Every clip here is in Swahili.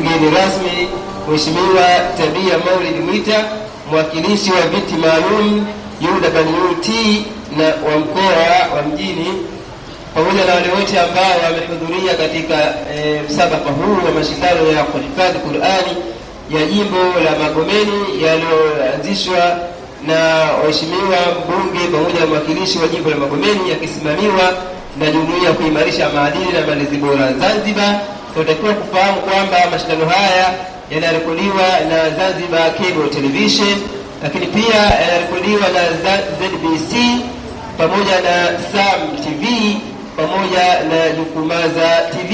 mgeni rasmi Mheshimiwa Tabia Maulid Mwita, mwakilishi wa viti maalum UWT na wa mkoa wa Mjini, pamoja na wale wote ambao wamehudhuria katika msabaka huu wa mashindano ya kuhifadhi Qur'ani ya jimbo la Magomeni yaliyoanzishwa na waheshimiwa mbunge pamoja na mwakilishi wa jimbo la Magomeni, yakisimamiwa na Jumuiya ya Kuimarisha Maadili na Malezi Bora Zanzibar. Tunatakiwa kufahamu kwamba mashindano haya yanarekodiwa na Zanzibar Cable Television, lakini pia yanarekodiwa na ZBC pamoja na Sam TV pamoja na Jukumaza TV.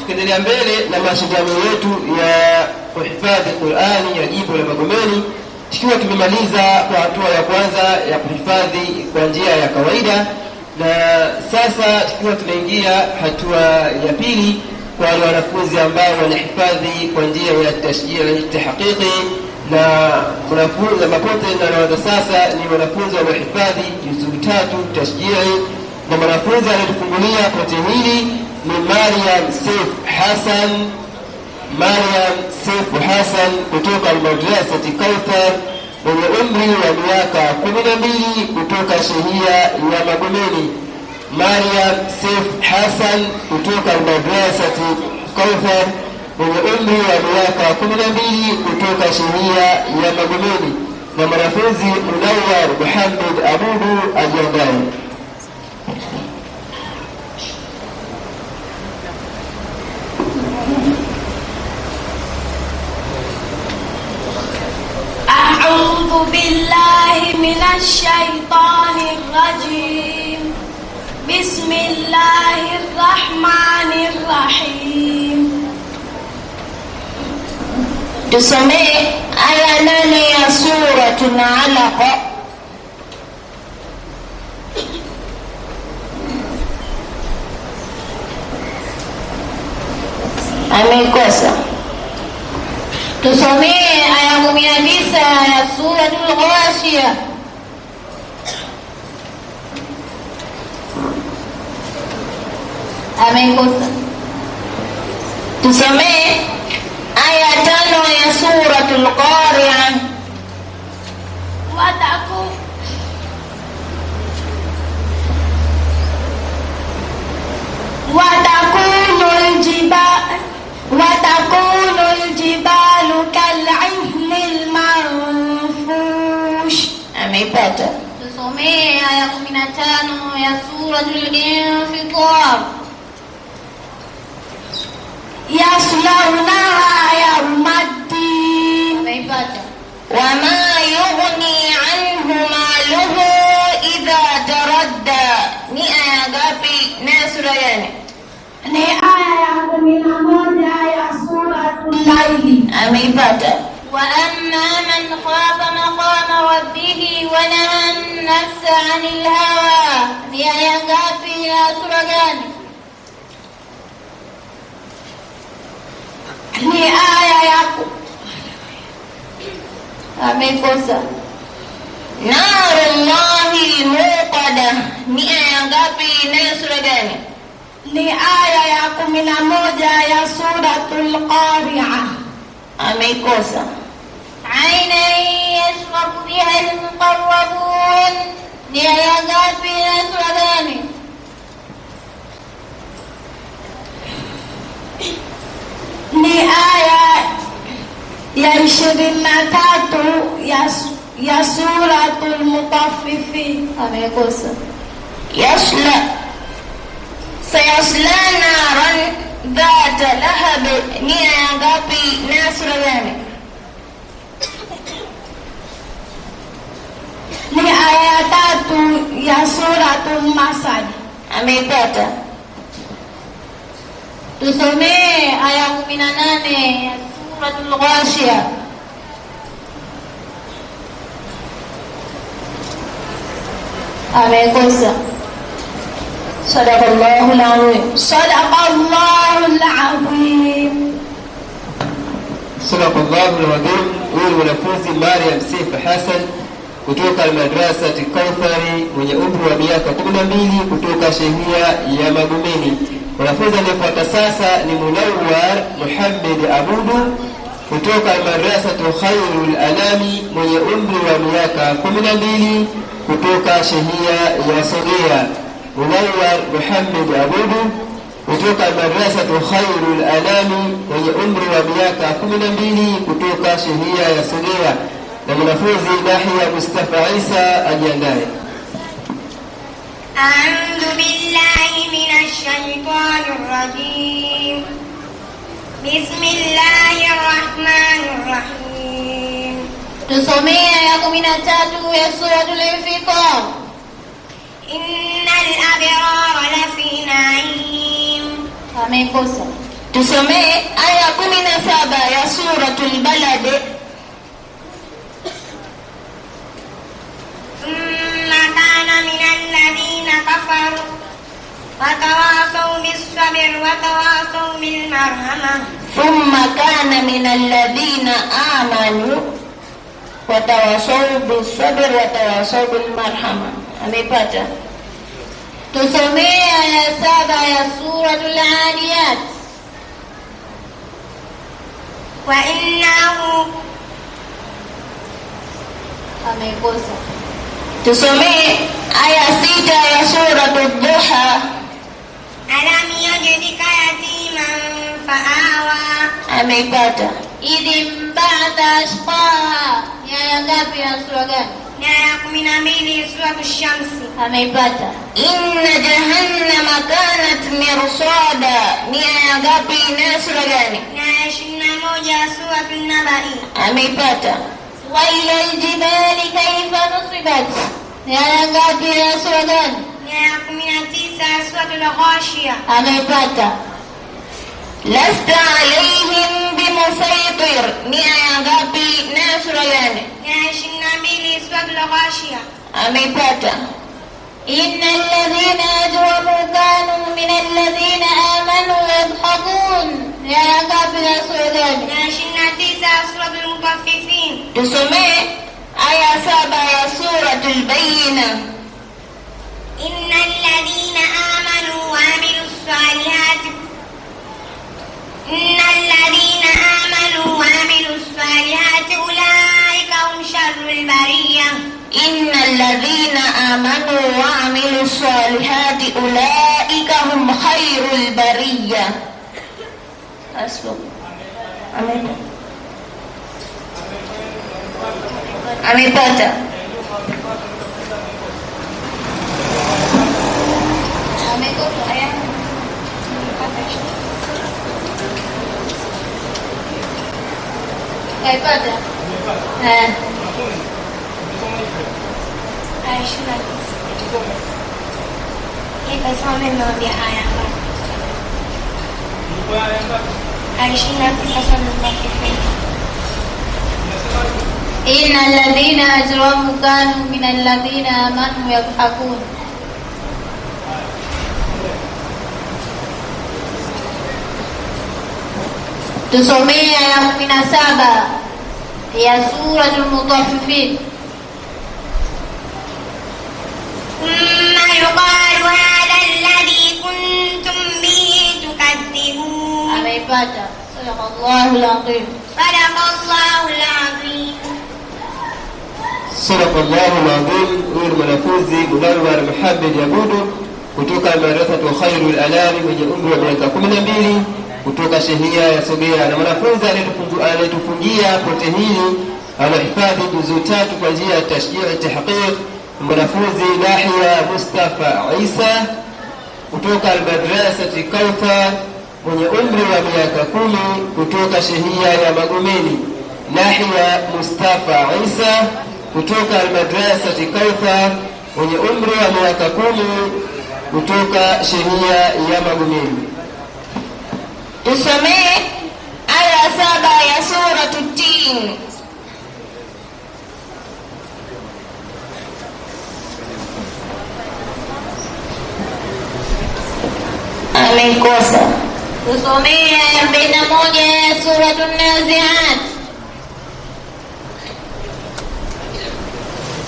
Tukiendelea mbele na mashindano yetu ya kuhifadhi Qur'ani ya jimbo la Magomeni, tukiwa tumemaliza kwa hatua ya kwanza ya kuhifadhi kwa njia ya kawaida, na sasa tukiwa tunaingia hatua ya pili kwa wale wanafunzi ambao wanahifadhi kwa njia ya tashjia na tahqiqi, na wanafunzi mapote na sasa ni wanafunzi wanaohifadhi juzuu 3 tashjia, na mwanafunzi anayetufungulia pote hili ni Mariam Saif Hassan kutoka Madrasati Kauthar mwenye umri wa miaka 12 kutoka shehia ya Magomeni. Mariam Saif Hassan kutoka Madrasati Kauthar mwenye umri wa miaka 12 kutoka shehia ya Magomeni, na mwanafunzi Munawar Muhammad Abudu ajiandae. أعوذ بالله من الشيطان الرجيم. بسم الله الرحمن الرحيم. tusomee aya 8 ya suratul Alaq. Amekosa. Tusomee aya 19 ya suratul Ghashiyah. Amekosa. Tusomee aya 5 ya suratul Qari'ah. وتكون الجبال كالعهن المنفوش. Ameipata. Tusomee aya 15 ya suratul Infitar. yaslaunaha yawmaddin. Ameipata. wama yughni anhu maluhu idha taradda. Ni aya ngapi na sura gani? Ni aya ya 11 ya suratul Laili. Ameipata. wa amma man khafa maqama rabbih wa naha an-nafsa 'anil hawa. Ni aya ngapi ya sura gani? Ni aya yako. Amekosa. Narullahi muqada. Ni aya ngapi na sura gani? Ni aya ya 11 ya suratul Qari'ah. Amekosa. Aina yashrabu biha al-muqarrabun. Ni aya ngapi na sura gani? Ni aya ya 23 ya suratul Mutaffifin. Amekosa. Sayasla naran dhata lahab. Ni aya ngapi na sura gani? Ni aya 3 ya suratul Masad. Ameipata. Tusomee aya 18 ya suratul Ghashiyah. Amekosa. Sadaqallahul azim. Sadaqallahul azim. Sadaqallahul azim. Huyu mwanafunzi Mariam Saif Hassan kutoka Madrasati Kauthari mwenye umri wa miaka 12 kutoka shehia ya Magomeni. Mwanafunzi anayefuata sasa ni Munawwar Muhammad Abudu kutoka Madrasatu Khairul Anami mwenye umri wa miaka 12 kutoka shehia ya Sogea. Munawwar Muhammad Abudu kutoka Madrasatu Khairul Anami mwenye umri wa miaka 12 kutoka shehia ya Sogea. Na mwanafunzi Yahya Mustafa Isa ajiandae. أعوذ بالله من الشيطان الرجيم. بسم الله الرحمن الرحيم. tusomea ya 13 ya suratul Infitar. إن الأبرار لفي نعيم. Amekosa. tusomee aya 17 ya suratul Balad. كفروا وتواصوا بالصبر وتواصوا بالمرحمة. ثم كان من الذين آمنوا وتواصوا بالصبر وتواصوا بالمرحمة. Amepata. tusomea ya 7 ya suratul Adiyat. وإنه. Amekosa. tusomee aya 6 ya suratul Duha. Alam yajidika yatiman fa'awa. Ameipata. idhim ba'da ashqaha. Ya ngapi ya sura gani? Ya 12 suratul Shamsi. Ameipata. Inna jahannama kanat mirsada. Ni aya ngapi na sura gani? Ya 21 suratul Nabai. Ameipata. wa ila aljibali kayfa nusibat. Ya ngapi ya sura gani? Ya 19 suratul Ghashiyah. Ameipata. Lasta alayhim bimusaytir. Ni aya ngapi na sura gani? Ya 22 suratul Ghashiyah. Ameipata. innal ladhina ajramu kanu min alladhina amanu yadhhabun. Ya ngapi ya sura gani? Ya 29 suratul Mutaffifin. tusomee aya 7 ya suratul Bayyinah. Innal ladhina amanu wa amilus salihati. Innal ladhina amanu wa amilus salihati ulaika hum sharrul bariyah. Innal ladhina amanu wa amilus salihati ulaika hum khairul bariyah. Asbab. Amin. Amepata. Amekosa. Kaipata. Aisha. Ikasome moja aya ngapi? Aisha sasa Mutaffifin. innal ladhina ajramu kanu min alladhina amanu yadhhabun. tusomea ya 17 ya suratul Mutaffifin. ثم يقال هذا الذي كنتم به تكذبون. Ameipata. Sadaqallahul azim. Sadaqallahul azim. Sadaqallahul azim. Huyu ni mwanafunzi Munawwar Muhammad Abudu kutoka Madrasatu Khairul Anami mwenye umri wa miaka 12 kutoka shehia ya Sogea. Na mwanafunzi anayetufungia pote hili anahifadhi juzu 3 kwa njia ya tashjii tahqiq, mwanafunzi Yahya Mustafa Isa kutoka Madrasati Kauthar mwenye umri wa miaka 10 kutoka shehia ya Magomeni. Yahya Mustafa Isa kutoka Madrasati Kauthar mwenye umri wa miaka 10 kutoka shehia ya Magomeni. tusomee aya 7 ya suratul Tin. Amekosa. tusomea ya 41 ya suratul Nazi'at.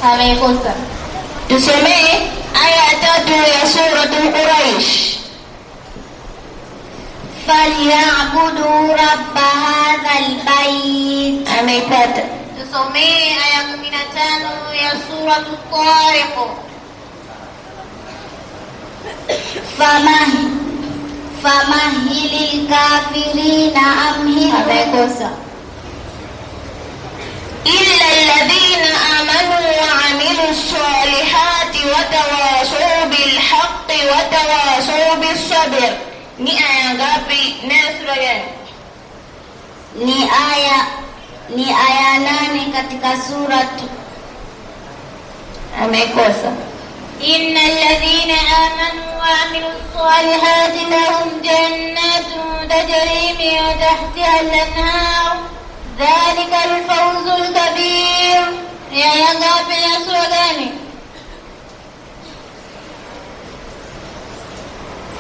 Amekosa. tusomee aya 3 ya suratul Quraish. فليعبدوا رب هذا البيت. Ameipata. Tusomee aya 15 ya sura At-Tariq. Famahilil kafirina amhilhum. Amekosa. Illa alladhina amanu wa amilus solihati wa tawasaw bil haqqi wa tawasaw bis sabr. Ni aya ngapi na sura gani? Ni aya 8 katika surat. Amekosa. إن الذين آمنوا وعملوا الصالحات لهم جنات تجري من تحتها الأنهار ذلك الفوز الكبير. يا ngapi ya sura gani?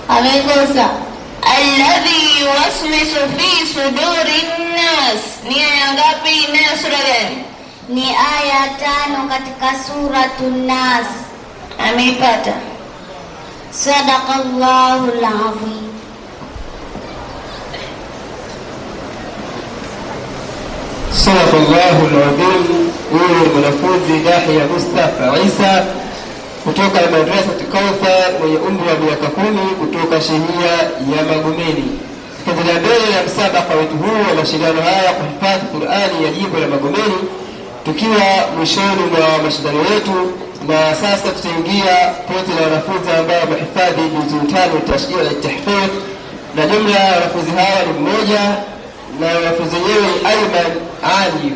Amekosa. Alladhi yuwaswisu fi sudurin nas. Ni aya ngapi na sura gani? Ni aya 5 katika suratun Nas. Ameipata. Sadaqallahul azim. Sadaqallahul azim. Huyu mwanafunzi Yahya Mustafa Isa kutoka madrasa Kauthar mwenye umri wa miaka 10 kutoka shehia ya Magomeni. Katika mbele ya msabaka wetu huu wa mashindano haya kuhifadhi Qur'ani ya jimbo la Magomeni, tukiwa mwishoni mwa mashindano yetu, na sasa tutaingia pote la wanafunzi ambao wamehifadhi juzuu 5 tashjia ya tahfidh, na jumla ya wanafunzi hawa ni mmoja, na wanafunzi wenyewe Ayman Ali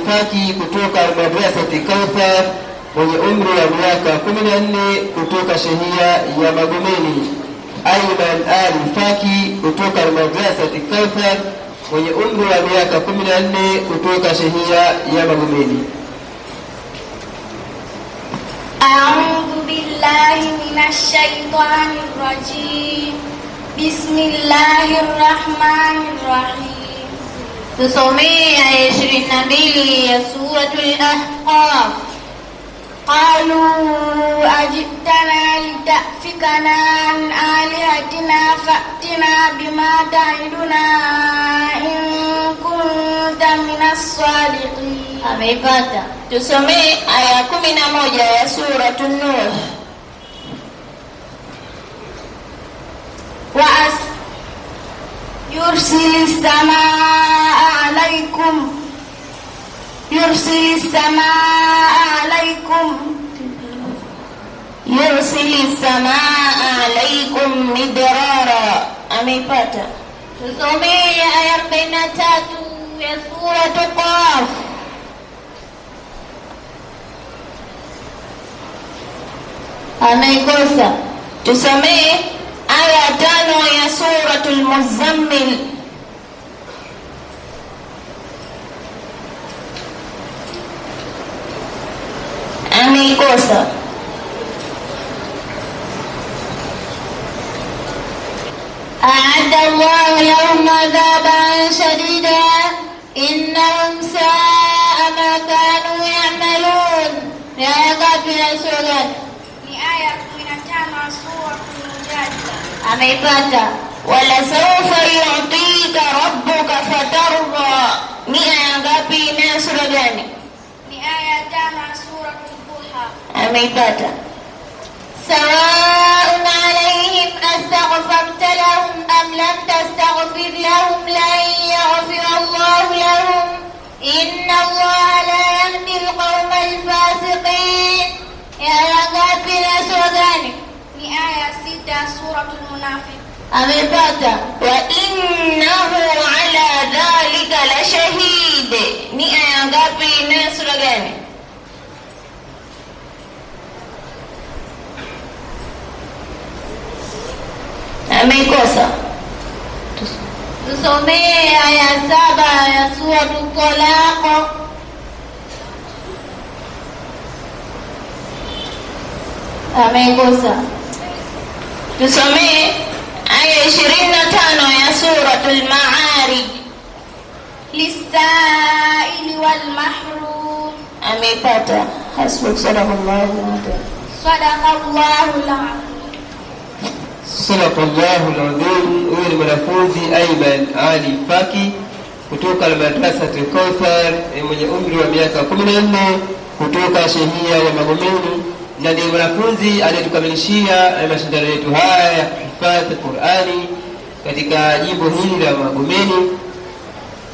Faki kutoka madrasa Kauthar mwenye umri wa miaka 14 kutoka shehia ya Magomeni. Ayman Ali Faki kutoka madrasa Kauthar mwenye umri wa miaka 14 kutoka shehia ya Magomeni. A'udhu billahi minash shaitanir rajim. Bismillahir rahmanir rahim. Tusomee aya 22 ya suratul Ahqaf. Qalu ajitana litafikana an alihatina fa'tina bima ta'iduna in kunta minas sadiqin. Ameipata. Tusomee aya 11 ya suratun Nuh. Yursilis samaa alaykum midrara. Ameipata. Tusomee aya 43 ya sura Qaf. Ameikosa. Tusomee aya 5 ya suratul Muzammil. Ameikosa. أعد الله لهم عذابا شديدا إنهم ساء ما كانوا يعملون. يا ngapi ya sura? Ni aya 15 sura Al-Mujadila. Ameipata. Wala sawfa yu'tika rabbuka fatarda. Ni aya ngapi na sura gani? Ni aya 5 sura Al-Duha. Ameipata. سواء عليهم أستغفرت لهم أم لم تستغفر لهم لن يغفر الله لهم إن الله لا يهدي القوم الفاسقين. يا ngapi na sura gani? Ni aya 6 suratul Munafiq. Amepata. Wa innahu ala dhalika la shahid. Ni aya ngapi na sura gani? Ameikosa. Tusomee aya 7 ya sura Talaq. Ameikosa. Tusomee aya 25 ya suratul Ma'arij. Lis-sa'ili wal mahrum. Ameipata. Hasbuk sadaqallahu wa Sadaqallahu al-azim. Sadaqallahu al-azim. Huyu ni mwanafunzi Ayman Ali Faki kutoka madrasa Al-Kauthar mwenye umri wa miaka 14 kutoka shehia ya Magomeni, na ni mwanafunzi aliyetukamilishia mashindano yetu haya ya kuhifadhi Qur'ani katika jimbo hili la Magomeni.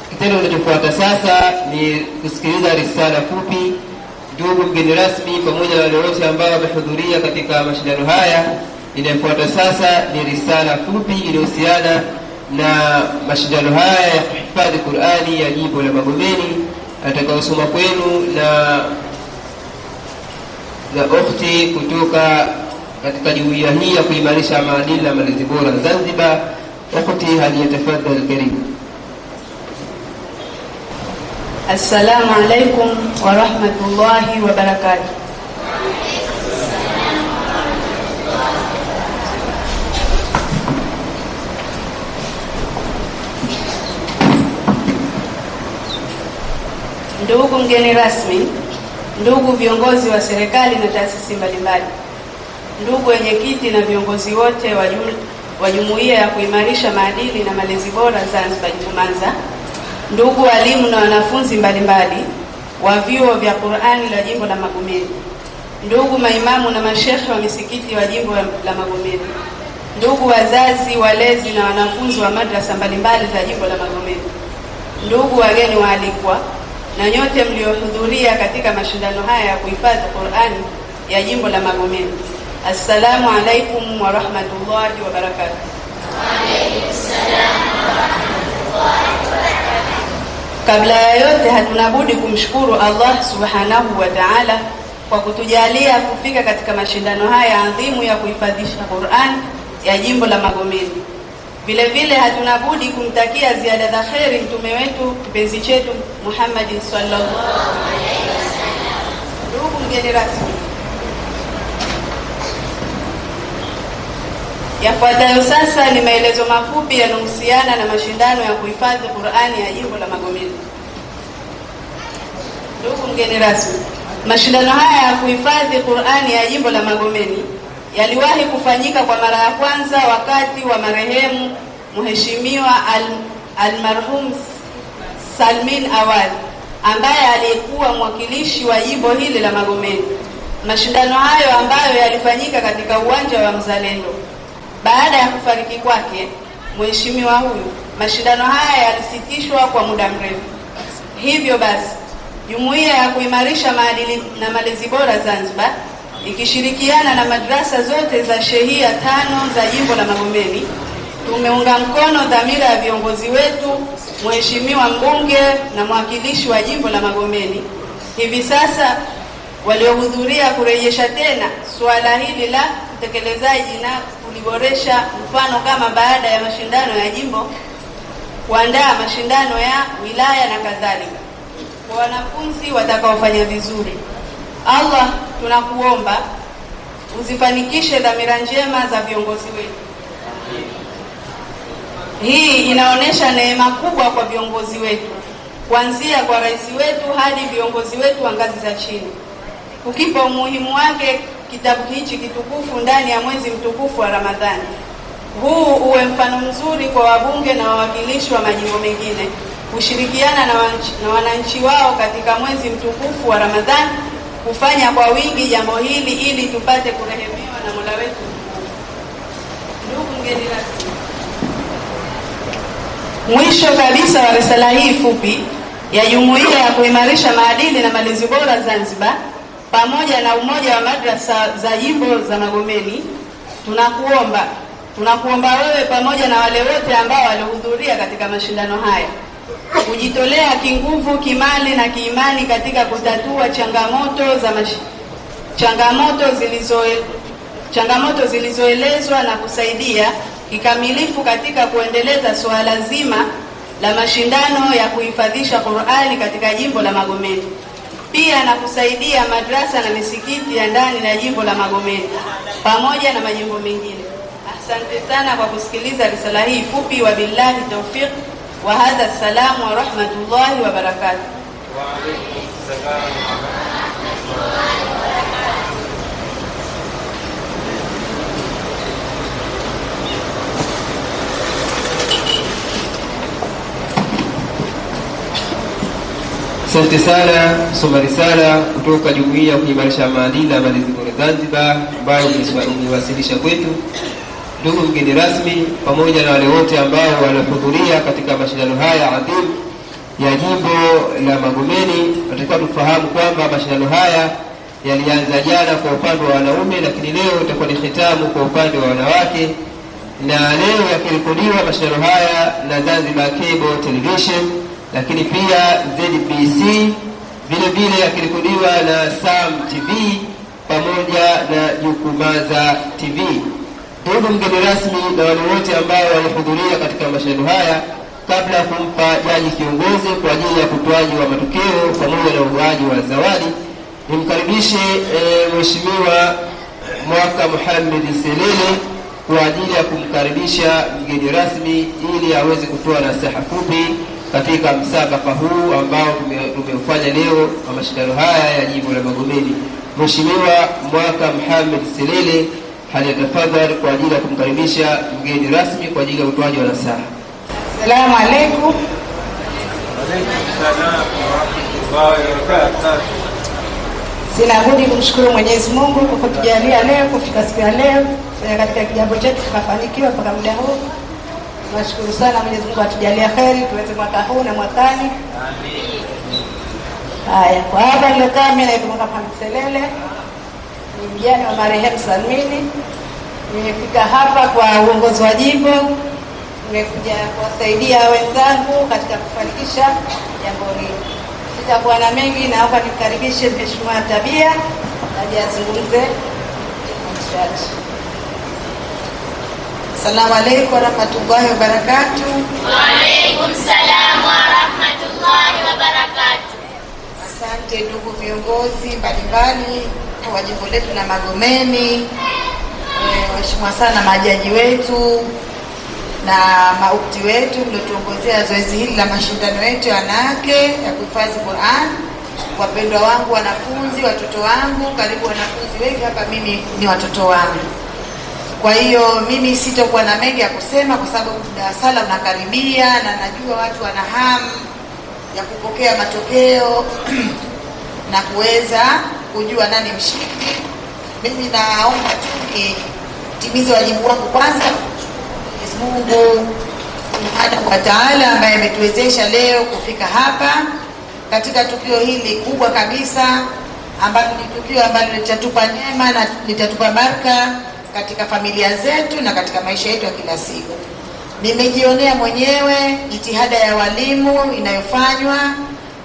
Kitendo kinachofuata sasa ni kusikiliza risala fupi. Ndugu mgeni rasmi pamoja na wale wote ambao wamehudhuria katika mashindano haya, inayofuata sasa ni risala fupi iliyohusiana na mashindano haya ya kuhifadhi Qur'ani ya jimbo la Magomeni, atakayosoma kwenu na ukhti kutoka katika jumuiya hii ya kuimarisha maadili na malezi bora Zanzibar. Ukhti, hali yatafadhali karibu. Assalamu alaikum wa rahmatullahi wa barakatuh. Ndugu mgeni rasmi, ndugu viongozi wa serikali na taasisi mbalimbali, ndugu wenyekiti na viongozi wote wa jumuiya ya kuimarisha maadili na malezi bora Zanzibar Jukumanza, ndugu walimu na wanafunzi mbalimbali wa vyuo vya Qur'ani la jimbo la Magomeni, ndugu maimamu na mashekhe wa misikiti wa jimbo la Magomeni, ndugu wazazi, walezi na wanafunzi wa madrasa mbalimbali za jimbo la Magomeni, ndugu wageni waalikwa na nyote mliohudhuria katika mashindano haya ya kuhifadhi Qur'ani ya jimbo la Magomeni, assalamu alaikum wa rahmatullahi wa barakatuh. Wa alaykum salaam wa rahmatullahi wa barakatuh. Kabla ya yote, hatuna budi kumshukuru Allah subhanahu wa ta'ala kwa kutujalia kufika katika mashindano haya adhimu ya kuhifadhisha Qur'an ya jimbo la Magomeni. Vile vile hatuna budi kumtakia ziada za kheri mtume wetu kipenzi chetu Muhammad sallallahu alaihi wasallam. Ndugu mgeni rasmi, yafuatayo sasa ni maelezo mafupi yanayohusiana na mashindano ya kuhifadhi Qur'ani ya jimbo la Magomeni. Ndugu mgeni rasmi, mashindano haya ya kuhifadhi Qur'ani ya jimbo la Magomeni yaliwahi kufanyika kwa mara ya kwanza wakati wa marehemu Mheshimiwa almarhum Salmin Awad, ambaye alikuwa mwakilishi wa jimbo hili la Magomeni. Mashindano hayo ambayo yalifanyika katika uwanja wa Mzalendo. Baada ya kufariki kwake mheshimiwa huyu, mashindano haya yalisitishwa kwa muda mrefu. Hivyo basi, jumuiya ya kuimarisha maadili na malezi bora Zanzibar ikishirikiana na madrasa zote za shehia 5 za jimbo la Magomeni tumeunga mkono dhamira ya viongozi wetu, mheshimiwa mbunge na mwakilishi wa jimbo la Magomeni hivi sasa waliohudhuria kurejesha tena suala hili la utekelezaji na kuliboresha, mfano kama baada ya mashindano ya jimbo kuandaa mashindano ya wilaya na kadhalika kwa wanafunzi watakaofanya vizuri. Allah, tunakuomba uzifanikishe dhamira njema za viongozi wetu. Hii inaonesha neema kubwa kwa viongozi wetu, kuanzia kwa rais wetu hadi viongozi wetu wa ngazi za chini, kukipa umuhimu wake kitabu hichi kitukufu ndani ya mwezi mtukufu wa Ramadhani. Huu uwe mfano mzuri kwa wabunge na wawakilishi wa majimbo mengine kushirikiana na wananchi wao katika mwezi mtukufu wa Ramadhani kufanya kwa wingi jambo hili ili tupate kurehemewa na Mola wetu. Ndugu mgeni rasmi, mwisho kabisa wa risala hii fupi ya jumuiya ya kuimarisha maadili na malezi bora Zanzibar pamoja na umoja wa madrasa za jimbo za Magomeni, tunakuomba wewe pamoja na wale wote ambao walihudhuria katika mashindano haya kujitolea kinguvu, kimali na kiimani katika kutatua changamoto zilizoelezwa na kusaidia kikamilifu katika kuendeleza suala zima la mashindano ya kuhifadhisha Qur'ani katika jimbo la Magomeni, pia na kusaidia madrasa na misikiti ya ndani na jimbo la Magomeni pamoja na majimbo mengine. Asante sana kwa kusikiliza risala hii fupi. Wa billahi tawfiq wa hadha, assalamu wa rahmatullahi wa barakatuh. Wa alaykum assalam wa rahmatullahi wa barakatuh. Asante sana Somali sana kutoka Jumuiya ya Kuimarisha Maadili na Malezi Bora Zanzibar ambayo umewasilisha kwetu. Ndugu mgeni rasmi, pamoja na wale wote ambao walihudhuria katika mashindano haya adhimu ya jimbo la Magomeni, tunatakiwa tufahamu kwamba mashindano haya yalianza jana kwa upande wa wanaume, lakini leo itakuwa ni khitamu kwa upande wa wanawake, na leo yakirekodiwa mashindano haya na Zanzibar Cable Television, lakini pia ZBC, vile vile yakirekodiwa na Sam TV pamoja na Jukumaza TV. Ndugu mgeni rasmi na wale wote ambao walihudhuria katika mashindano haya, kabla ya kumpa jaji kiongozi kwa ajili ya kutoaji wa matokeo pamoja na ugawaji wa zawadi, nimkaribishe Mheshimiwa Mwaka Muhammad Selele kwa ajili ya kumkaribisha mgeni rasmi ili aweze kutoa nasaha fupi katika msabaka huu ambao tumeufanya leo kwa mashindano haya ya jimbo la Magomeni. Mheshimiwa Mwaka Muhammad Selele haliyatafadhali kwa ajili ya kumkaribisha mgeni rasmi kwa ajili ya utoaji wa nasaha. Asalamu alaykum. Salaam wa rahmatullahi wa barakatuh. Sina budi kumshukuru Mwenyezi Mungu kwa kutujalia leo kufika siku ya leo katika kijambo chetu tukafanikiwa mpaka muda huu. Tunashukuru sana Mwenyezi Mungu atujalie kheri tuweze mwaka huu na mwakani. Amin. Haya, kwa hapa nilokaa mimi naitwa Mwaka Muhammad Selele, ni mjane wa marehemu Salmini. Nimefika hapa kwa uongozi wa jimbo, nimekuja kuwasaidia wenzangu katika kufanikisha jambo hili. Sitakuwa na mengi, naomba nikaribishe Mheshimiwa Tabia aje azungumze. Assalamu alaykum wa rahmatullahi wa barakatuh. Wa alaykum salam wa rahmatullahi wa barakatuh. Asante ndugu viongozi mbalimbali wa jimbo letu la Magomeni, waheshimiwa sana majaji wetu na maukti wetu mliotuongozea zoezi hili la mashindano yetu ya wanawake ya kuhifadhi Qur'an. Wapendwa wangu wanafunzi, watoto wangu, karibu wanafunzi wengi hapa mimi ni watoto wangu. Kwa hiyo mimi sitakuwa na mengi ya kusema kwa sababu sala unakaribia na najua watu wana hamu ya kupokea matokeo na kuweza kujua nani mshindi. Mimi naomba tu nitimize wajibu wangu kwanza. Mungu Subhanahu wa Ta'ala ambaye ametuwezesha leo kufika hapa katika tukio hili kubwa kabisa, ambalo ni tukio ambalo litatupa neema na litatupa baraka katika familia zetu na katika maisha yetu ya kila siku. Nimejionea mwenyewe jitihada ya walimu inayofanywa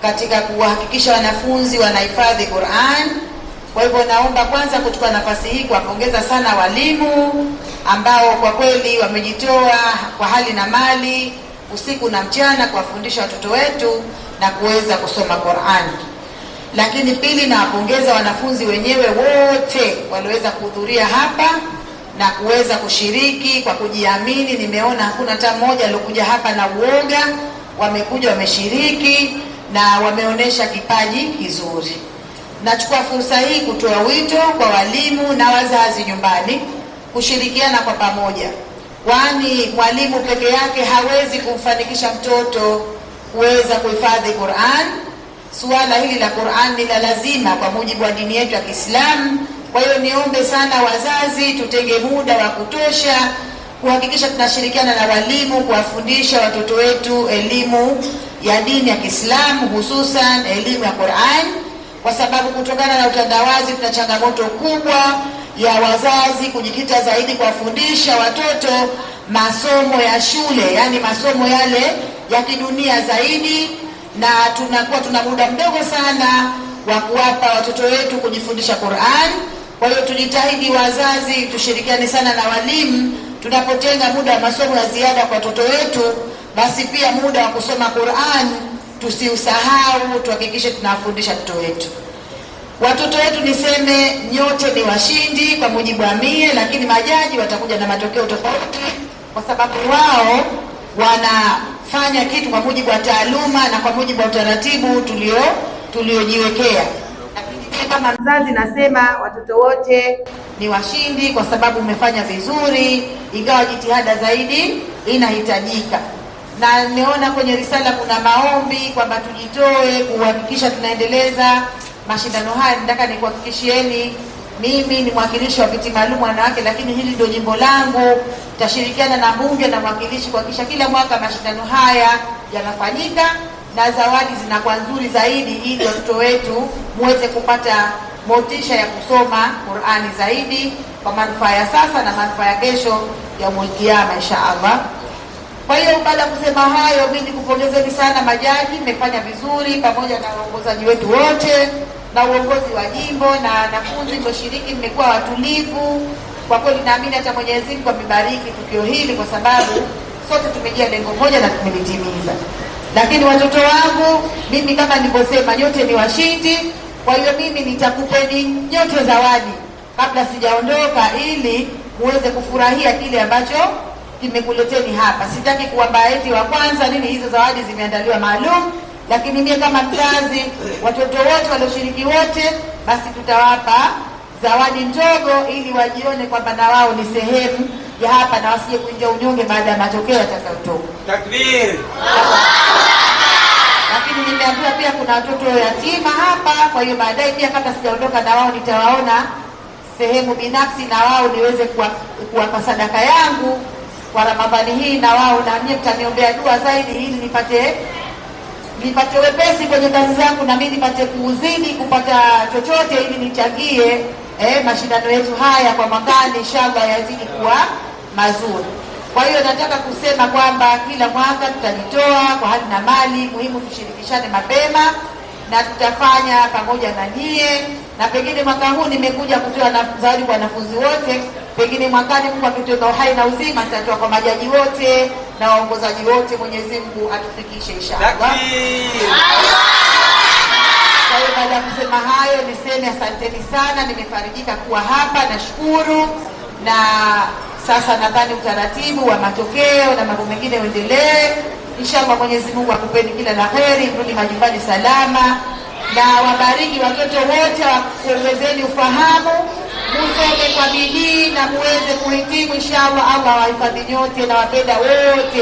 katika kuhakikisha wanafunzi wanahifadhi Qur'an. Kwa hivyo naomba kwanza kuchukua nafasi hii kuwapongeza sana walimu ambao kwa kweli wamejitoa kwa hali na mali usiku na mchana kuwafundisha watoto wetu na kuweza kusoma Qur'an. Lakini pili, nawapongeza wanafunzi wenyewe wote walioweza kuhudhuria hapa na kuweza kushiriki kwa kujiamini. Nimeona hakuna hata mmoja aliyokuja hapa na uoga, wamekuja wameshiriki na wameonesha kipaji kizuri. Nachukua fursa hii kutoa wito kwa walimu na wazazi nyumbani kushirikiana kwa pamoja, kwani mwalimu peke yake hawezi kumfanikisha mtoto kuweza kuhifadhi Qur'an. Suala hili la Qur'an ni la lazima kwa mujibu wa dini yetu ya Kiislamu. Kwa hiyo niombe sana wazazi tutenge muda wa kutosha kuhakikisha tunashirikiana na walimu kuwafundisha watoto wetu elimu ya dini ya Kiislamu, hususan elimu ya Qur'an, kwa sababu kutokana na utandawazi tuna changamoto kubwa ya wazazi kujikita zaidi kuwafundisha watoto masomo ya shule, yani masomo yale ya kidunia zaidi, na tunakuwa tuna muda mdogo sana wa kuwapa watoto wetu kujifundisha Qur'an. Kwa hiyo tujitahidi wazazi, tushirikiane sana na walimu tunapotenga muda wa masomo ya ziada kwa watoto wetu, basi pia muda wa kusoma Qur'an tusiusahau, tuhakikishe tunawafundisha watoto wetu. Watoto wetu niseme nyote ni washindi kwa mujibu wa mie, lakini majaji watakuja na matokeo tofauti kwa sababu wao wanafanya kitu kwa mujibu wa taaluma na kwa mujibu wa utaratibu tuliojiwekea. Lakini kama mzazi nasema watoto wote ni washindi kwa sababu umefanya vizuri, ingawa jitihada zaidi inahitajika. na nimeona kwenye risala kuna maombi kwamba tujitoe kuhakikisha tunaendeleza mashindano haya. Nataka nikuhakikishieni mimi ni mwakilishi wa viti maalum wanawake, lakini hili ndio jimbo langu. Tutashirikiana na bunge na mwakilishi kuhakikisha kila mwaka mashindano haya yanafanyika na zawadi zinakuwa nzuri zaidi, ili watoto wetu muweze kupata motisha ya kusoma Qur'ani zaidi kwa manufaa ya sasa na manufaa ya kesho ya Kiyama inshallah. Kwa hiyo baada ya kusema hayo, mimi nikupongezeni sana majaji, mmefanya vizuri pamoja na waongozaji wetu wote na uongozi wa jimbo na wanafunzi mlioshiriki, mmekuwa watulivu. Kwa kweli naamini hata Mwenyezi Mungu amebariki tukio hili, kwa sababu sote tumejia lengo moja na tumelitimiza. Lakini watoto wangu, mimi kama nilivyosema, nyote ni washindi. Kwa hiyo mimi nitakupeni nyote zawadi kabla sijaondoka, ili muweze kufurahia kile ambacho kimekuleteni hapa. Sitaki kuamba eti wa kwanza nini, hizo zawadi zimeandaliwa maalum, lakini mimi kama mzazi, watoto wote walioshiriki wote, basi tutawapa zawadi ndogo ili wajione kwamba na wao ni sehemu ya hapa na wasije kuingia unyonge baada ya matokeo yatakayotoka. Takbir! Lakini nimeambiwa pia kuna watoto yatima hapa, kwa hiyo baadaye pia kabla sijaondoka na wao nitawaona sehemu binafsi, na wao niweze kuwapa sadaka yangu kwa Ramadhani hii, na wao na mimi mtaniombea dua zaidi ili nipate wepesi kwenye kazi zangu, na mimi nipate kuuzidi kupata chochote ili nichangie mashindano yetu haya kwa mwakani inshallah yazidi kuwa mazuri. Kwa hiyo nataka kusema kwamba kila mwaka tutajitoa kwa hali na mali, muhimu tushirikishane mapema na tutafanya pamoja na nyie. Na pengine mwaka huu nimekuja kutoa zawadi kwa wanafunzi wote, pengine mwakani Mungu akitoa uhai na uzima tutatoa kwa majaji wote na waongozaji wote. Mwenyezi Mungu atufikishe inshallah. Kwa hiyo baada ya kusema hayo, niseme asanteni sana, nimefarijika kuwa hapa, nashukuru. Na sasa nadhani utaratibu wa matokeo na mambo mengine uendelee inshallah. Mwenyezi Mungu akupeni kila la heri, mrudi majumbani salama, na wabariki watoto wote, wakuongezeni ufahamu, musome kwa bidii na muweze kuhitimu inshallah. Allah wahifadhi nyote na wapenda wote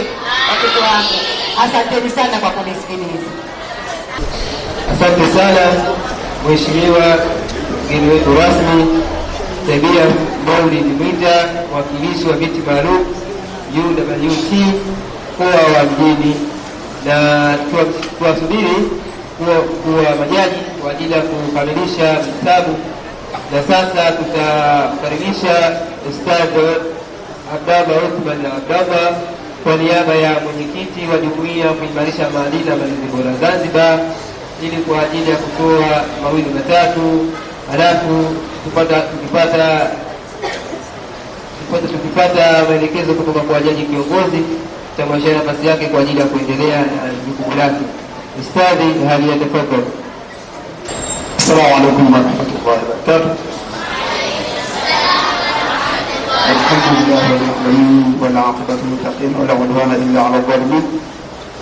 watoto wangu. Asanteni sana kwa kunisikiliza. Asante sana Mheshimiwa mgeni wetu rasmi Tabia Maulid Mwita, mwakilishi wa viti maalum UWT mkoa wa Mjini, na tuwasubiri kuwa majaji kwa ajili ya kukamilisha vitabu. Na sasa tutakaribisha Ustadh Abdallah Uthman Abdallah kwa niaba ya mwenyekiti wa jumuiya kuimarisha maadili na malezi bora Zanzibar, ili kwa ajili ya kutoa mawili matatu, halafu tukipata maelekezo kutoka kwa jaji kiongozi tutamwachia nafasi yake kwa ajili ya kuendelea na jukumu lake. Ustadhi, hali ya tafadhali. Assalamu alaykum wa rahmatullahi wa barakatuh. Alhamdulillah rabbil alamin wal aqibatu lil muttaqin wa la udwana illa 'ala adh-dhalimin.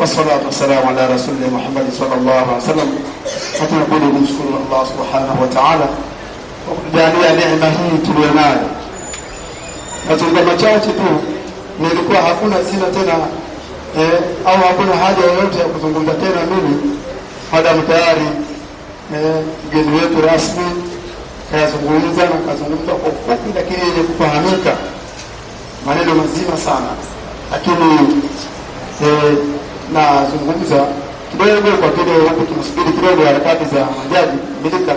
Wassalatu wassalamu ala rasulillah Muhammad sallallahu alaihi wasallam. Tunapenda kumshukuru Allah subhanahu wa ta'ala kwa kutujalia neema hii tuliyonayo. Katika machache tu nilikuwa sina tena au hakuna haja yoyote ya kuzungumza tena mimi, madamu tayari mgeni wetu rasmi kazungumza kwa ufupi lakini yenye kufahamika, maneno mazima sana, lakini nazungumza kidogo kwa vile huko tunasubiri kidogo harakati za majaji milika,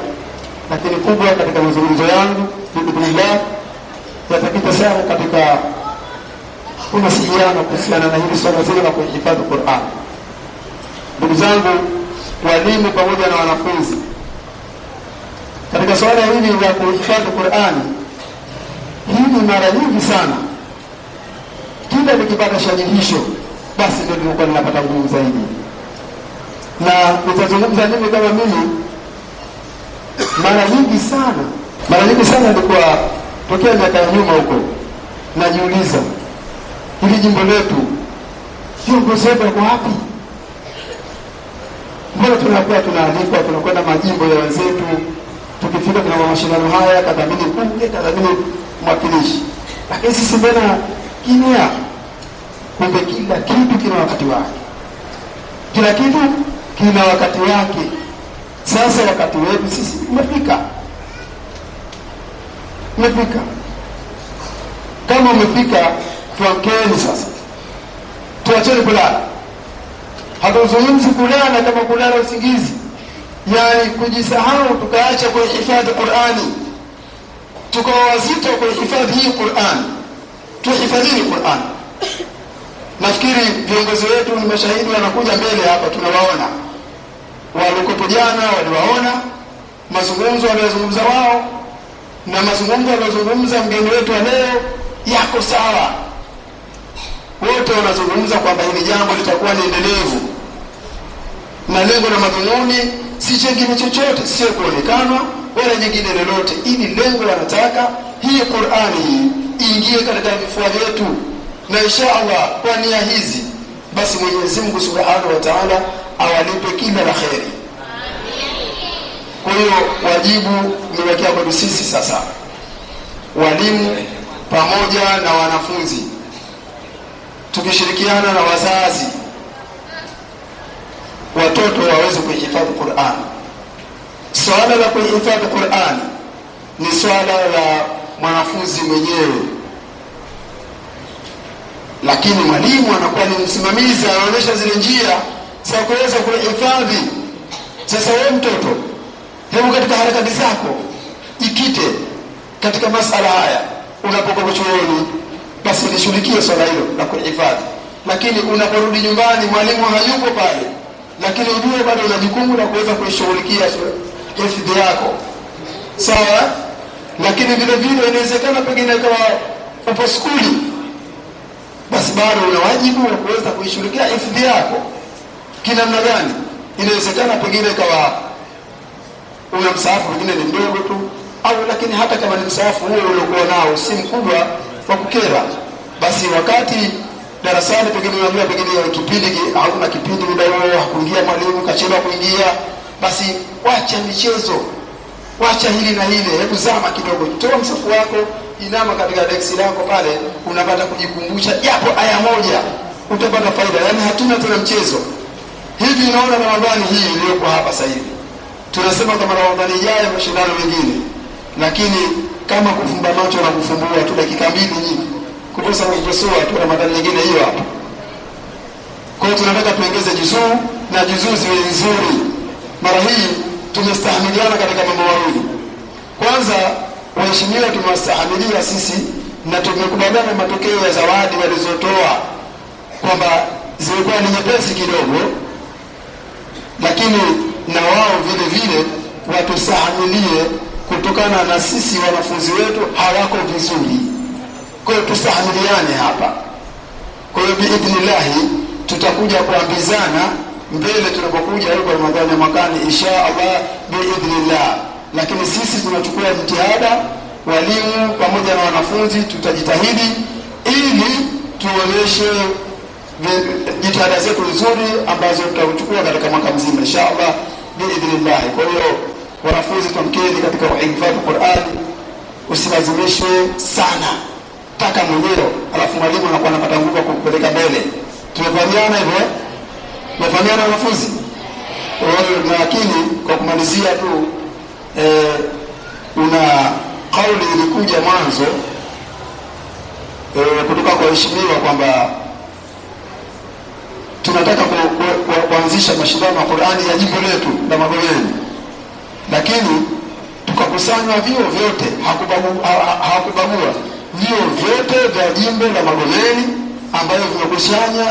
lakini kubwa katika mazungumzo yangu biidhnillah yatakita sana katika kunasihiana kuhusiana na hili swala zima la kuhifadhi Qur'an. Ndugu zangu walimu pamoja na wanafunzi, katika swala hili la kuhifadhi Qur'an, hili mara nyingi sana kila nikipata shajihisho basi ndio nilikuwa ninapata nguvu zaidi. Na nitazungumza mimi kama mimi mara nyingi sana nilikuwa tokea miaka ya nyuma huko najiuliza, hili jimbo letu viongozi wetu wako wapi? Mbona tunakuwa tunaalikwa, tunakwenda majimbo ya wenzetu, tukifika kuna mashindano haya kadhamini bunge, kadhamini mwakilishi, lakini sisi mbona kimya? Kumbe kila kitu kina wakati wake, kila kitu kina wakati wake. Sasa wakati wetu sisi umefika. Kama umefika, tuamkeni sasa, tuacheni kulala. Hatuzungumzi kulala kama kulala usingizi, yani kujisahau, tukaacha kuhifadhi Qur'ani, tukawa wazito kuhifadhi hii Qur'ani. Tuhifadhini Qur'ani. Nafikiri viongozi wetu ni mashahidi, wanakuja mbele hapa, tunawaona. Walikopo jana waliwaona mazungumzo waliyozungumza wao na mazungumzo waliyozungumza mgeni wetu wa leo yako sawa. Wote wanazungumza kwamba hili jambo litakuwa ni endelevu, na lengo la madhumuni si jingine chochote, sio kuonekana wala jingine lolote, ili lengo wanataka hii Qur'ani hii iingie katika vifua vyetu, na insha Allah kwa nia hizi basi Mwenyezi Mungu Subhanahu wa Ta'ala awalipe kila la kheri. Kwa hiyo wajibu umewakia kwetu sisi sasa, walimu pamoja na wanafunzi, tukishirikiana na wazazi, watoto waweze kuhifadhi Qur'an. Swala la kuhifadhi Qur'an ni swala la mwanafunzi mwenyewe, lakini mwalimu anakuwa ni msimamizi, anaonyesha zile njia za kuweza kuhifadhi. Sasa wewe mtoto, hebu katika harakati zako ikite katika masala haya. Unapokuwa chuoni, basi lishughulikie swala hilo la kuhifadhi, lakini unaporudi nyumbani mwalimu hayupo pale, lakini ujue bado una jukumu la kuweza kuishughulikia hifadhi yako, sawa? Lakini vile vile inawezekana pengine kama upo skuli, basi bado una wajibu wa kuweza kuishughulikia hifadhi yako. Kinamna gani? Inawezekana pengine kama una msaafu pengine ni mdogo tu, au lakini hata kama ni msaafu huo uliokuwa nao si mkubwa wa kukera, basi wakati darasani pengine unajua pengine kipindi au na kipindi muda huo hakuingia mwalimu, kachelewa kuingia, basi wacha michezo, wacha hili na hile, hebu zama kidogo, toa msafu wako, inama katika deski lako pale, unapata kujikumbusha japo aya moja, utapata faida. Yani hatuna tena mchezo. Hivi naona Ramadhani hii iliyokuwa hapa sasa hivi, tunasema kama Ramadhani ijayo mashindano mengine, lakini kama kufumba macho na kufumbua tu dakika mbili nyingi, kukosa kukosoa tu Ramadhani nyingine hiyo hapo. Kwa hiyo tunataka tuongeze juzuu na juzuu ziwe nzuri. Mara hii tumestahimiliana katika mambo mawili. Kwanza, waheshimiwa tumewastahimilia sisi na tumekubaliana matokeo ya zawadi walizotoa kwamba zilikuwa ni nyepesi kidogo, lakini na wao vile vile watustahimilie kutokana na sisi wanafunzi wetu hawako vizuri. Kwa hiyo tustahamiliane hapa. Kwa hiyo biidhnillah tutakuja kuambizana mbele tunapokuja huko Ramadhani ya mwakani insha Allah biidhnillah. Lakini sisi tunachukua jitihada, walimu pamoja na wanafunzi tutajitahidi ili tuoneshe jitihada zetu nzuri ambazo tutachukua katika mwaka mzima insha Allah biidhnillah. Kwa hiyo wanafunzi, tumkeni katika kuhifadhi Qur'an, usilazimishwe sana, taka mwenyewe, alafu mwalimu anakuwa anapata nguvu kukupeleka mbele. Tumefahamiana hivyo? Tumefahamiana wanafunzi? Lakini kwa kumalizia tu, una kauli ilikuja mwanzo kutoka kwa waheshimiwa kwamba tunataka kuanzisha mashindano ya Qur'ani ya jimbo letu la Magomeni, lakini tukakusanya vio vyote, hakubagua vio vyote vya jimbo la Magomeni ambavyo vimekusanya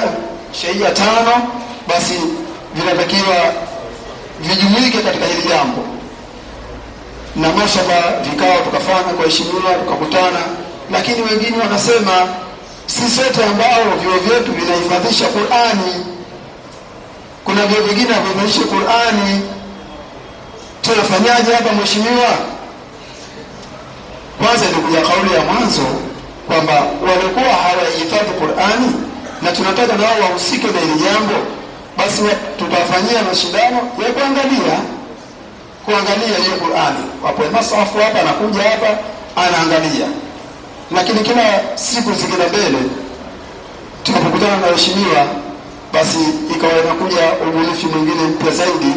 shehia 5, basi vinatakiwa vijumuike katika hili jambo. Na mashallah vikao tukafanya kwa heshimiwa, tukakutana, lakini wengine wanasema si sote ambao vio vyetu vinahifadhisha Qur'ani, kuna vio vingine vinahifadhisha Qur'ani. Tunafanyaje hapa mheshimiwa? Kwanza ilikuja kauli ya mwanzo kwamba walikuwa hawahifadhi Qur'ani na tunataka nao wahusike na hili jambo, basi tutafanyia mashindano ya kuangalia hiyo Qur'ani. Wapo masafu hapa, anakuja hapa anaangalia, lakini kila siku zikina mbele tunapokutana na waheshimiwa, basi ikawa inakuja ubunifu mwingine mpya zaidi.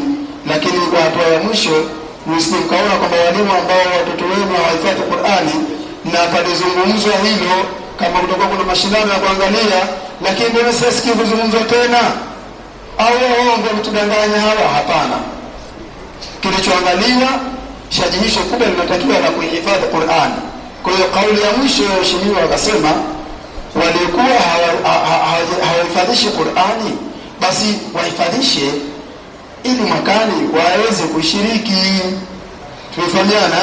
Lakini kwa hatua ya mwisho, msije mkaona kwamba walimu ambao watoto wenu hawahifadhi Qur'ani na palizungumzwa hilo kama kutoka kuna mashindano ya kuangalia, lakini ndio sasa sikii kuzungumzwa tena, au wao ndio mtudanganya hawa. Hapana, kilichoangaliwa shajihisho kubwa linatakiwa la kuhifadhi Qur'ani. Kwa hiyo kauli ya mwisho ya waheshimiwa wakasema walikuwa hawahifadhishi Qur'ani, basi wahifadhishe ili mwakani waweze kushiriki. Tumefahamiana?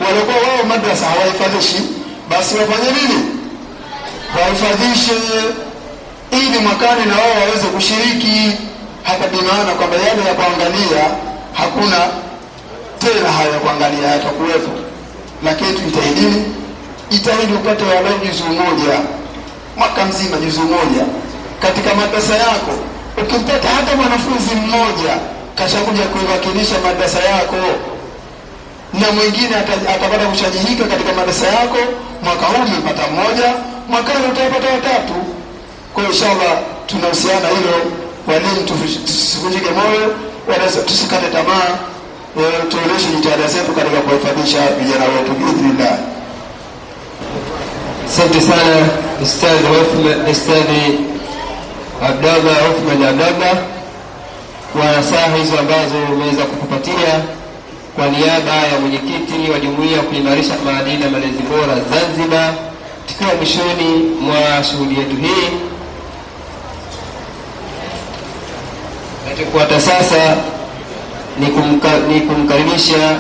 Walikuwa wao madrasa hawahifadhishi, basi wafanye nini? Wahifadhishe ili mwakani na wao waweze kushiriki. Hata bimaana kwamba yale ya kuangalia hakuna tena, haya ya kuangalia yatakuwepo. Lakini jitahidi upate walau juzu moja mwaka mzima, juzu moja katika madrasa yako. Ukimpata hata mwanafunzi mmoja kashakuja kuiwakilisha madrasa yako, na mwingine atapata kushajihika katika madrasa yako, mwaka huu umepata mmoja, mwakani utapata watatu. Kwa hiyo inshallah tunahusiana hilo. Walimu tusivunjike moyo, wala tusikate tamaa, tuoneshe jitihada zetu katika kuhifadhisha vijana wetu biidhnillah. Asante sana Ustadhi Abdallah Uthman Abdallah kwa nasaha hizo ambazo umeweza kukupatia kwa niaba ya mwenyekiti wa jumuiya kuimarisha maadili na malezi bora Zanzibar. Tukiwa mwishoni mwa shughuli yetu hii, nachofuata sasa ni kumkaribisha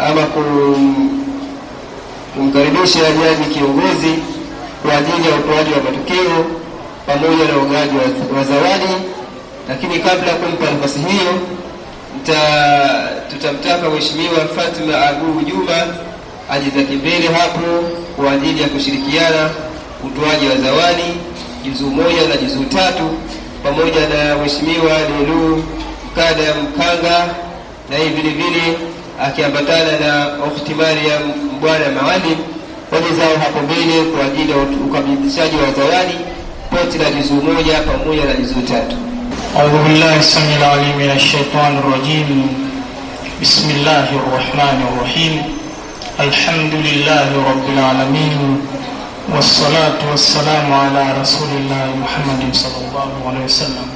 ama kumkaribisha jaji kiongozi kwa ajili ya utoaji wa matokeo pamoja na ugawaji wa zawadi. Lakini kabla ya kumpa nafasi hiyo, tutamtaka Mheshimiwa Fatma Abu Juma ajizake mbele hapo kwa ajili ya kushirikiana utoaji wa zawadi juzu moja na juzu tatu, pamoja na Mheshimiwa Lulu Kada Mkanga, na hii vile vile akiambatana na Ukhti Mariam Bwana Maalim, waje zao hapo mbele kwa ajili ya ukamilishaji wa zawadi poti la juzu moja pamoja na juzu tatu. أعوذ بالله السميع العليم من الشيطان الرجيم. بسم الله الرحمن الرحيم. الحمد لله رب العالمين والصلاة والسلام على رسول الله محمد صلى الله عليه وسلم.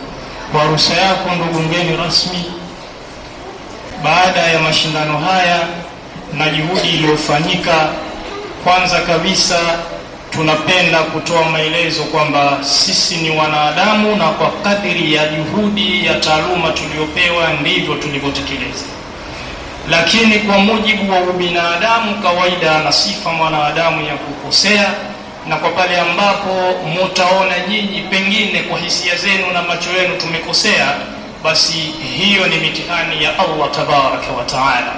Waruhusa yako ndugu mgeni rasmi, baada ya mashindano haya na juhudi iliyofanyika, kwanza kabisa tunapenda kutoa maelezo kwamba sisi ni wanadamu, na kwa kadiri ya juhudi ya taaluma tuliyopewa ndivyo tulivyotekeleza. Lakini kwa mujibu wa ubinadamu kawaida na sifa mwanadamu ya kukosea, na kwa pale ambapo mtaona nyinyi pengine kwa hisia zenu na macho yenu tumekosea, basi hiyo ni mitihani ya Allah tabaraka wa taala.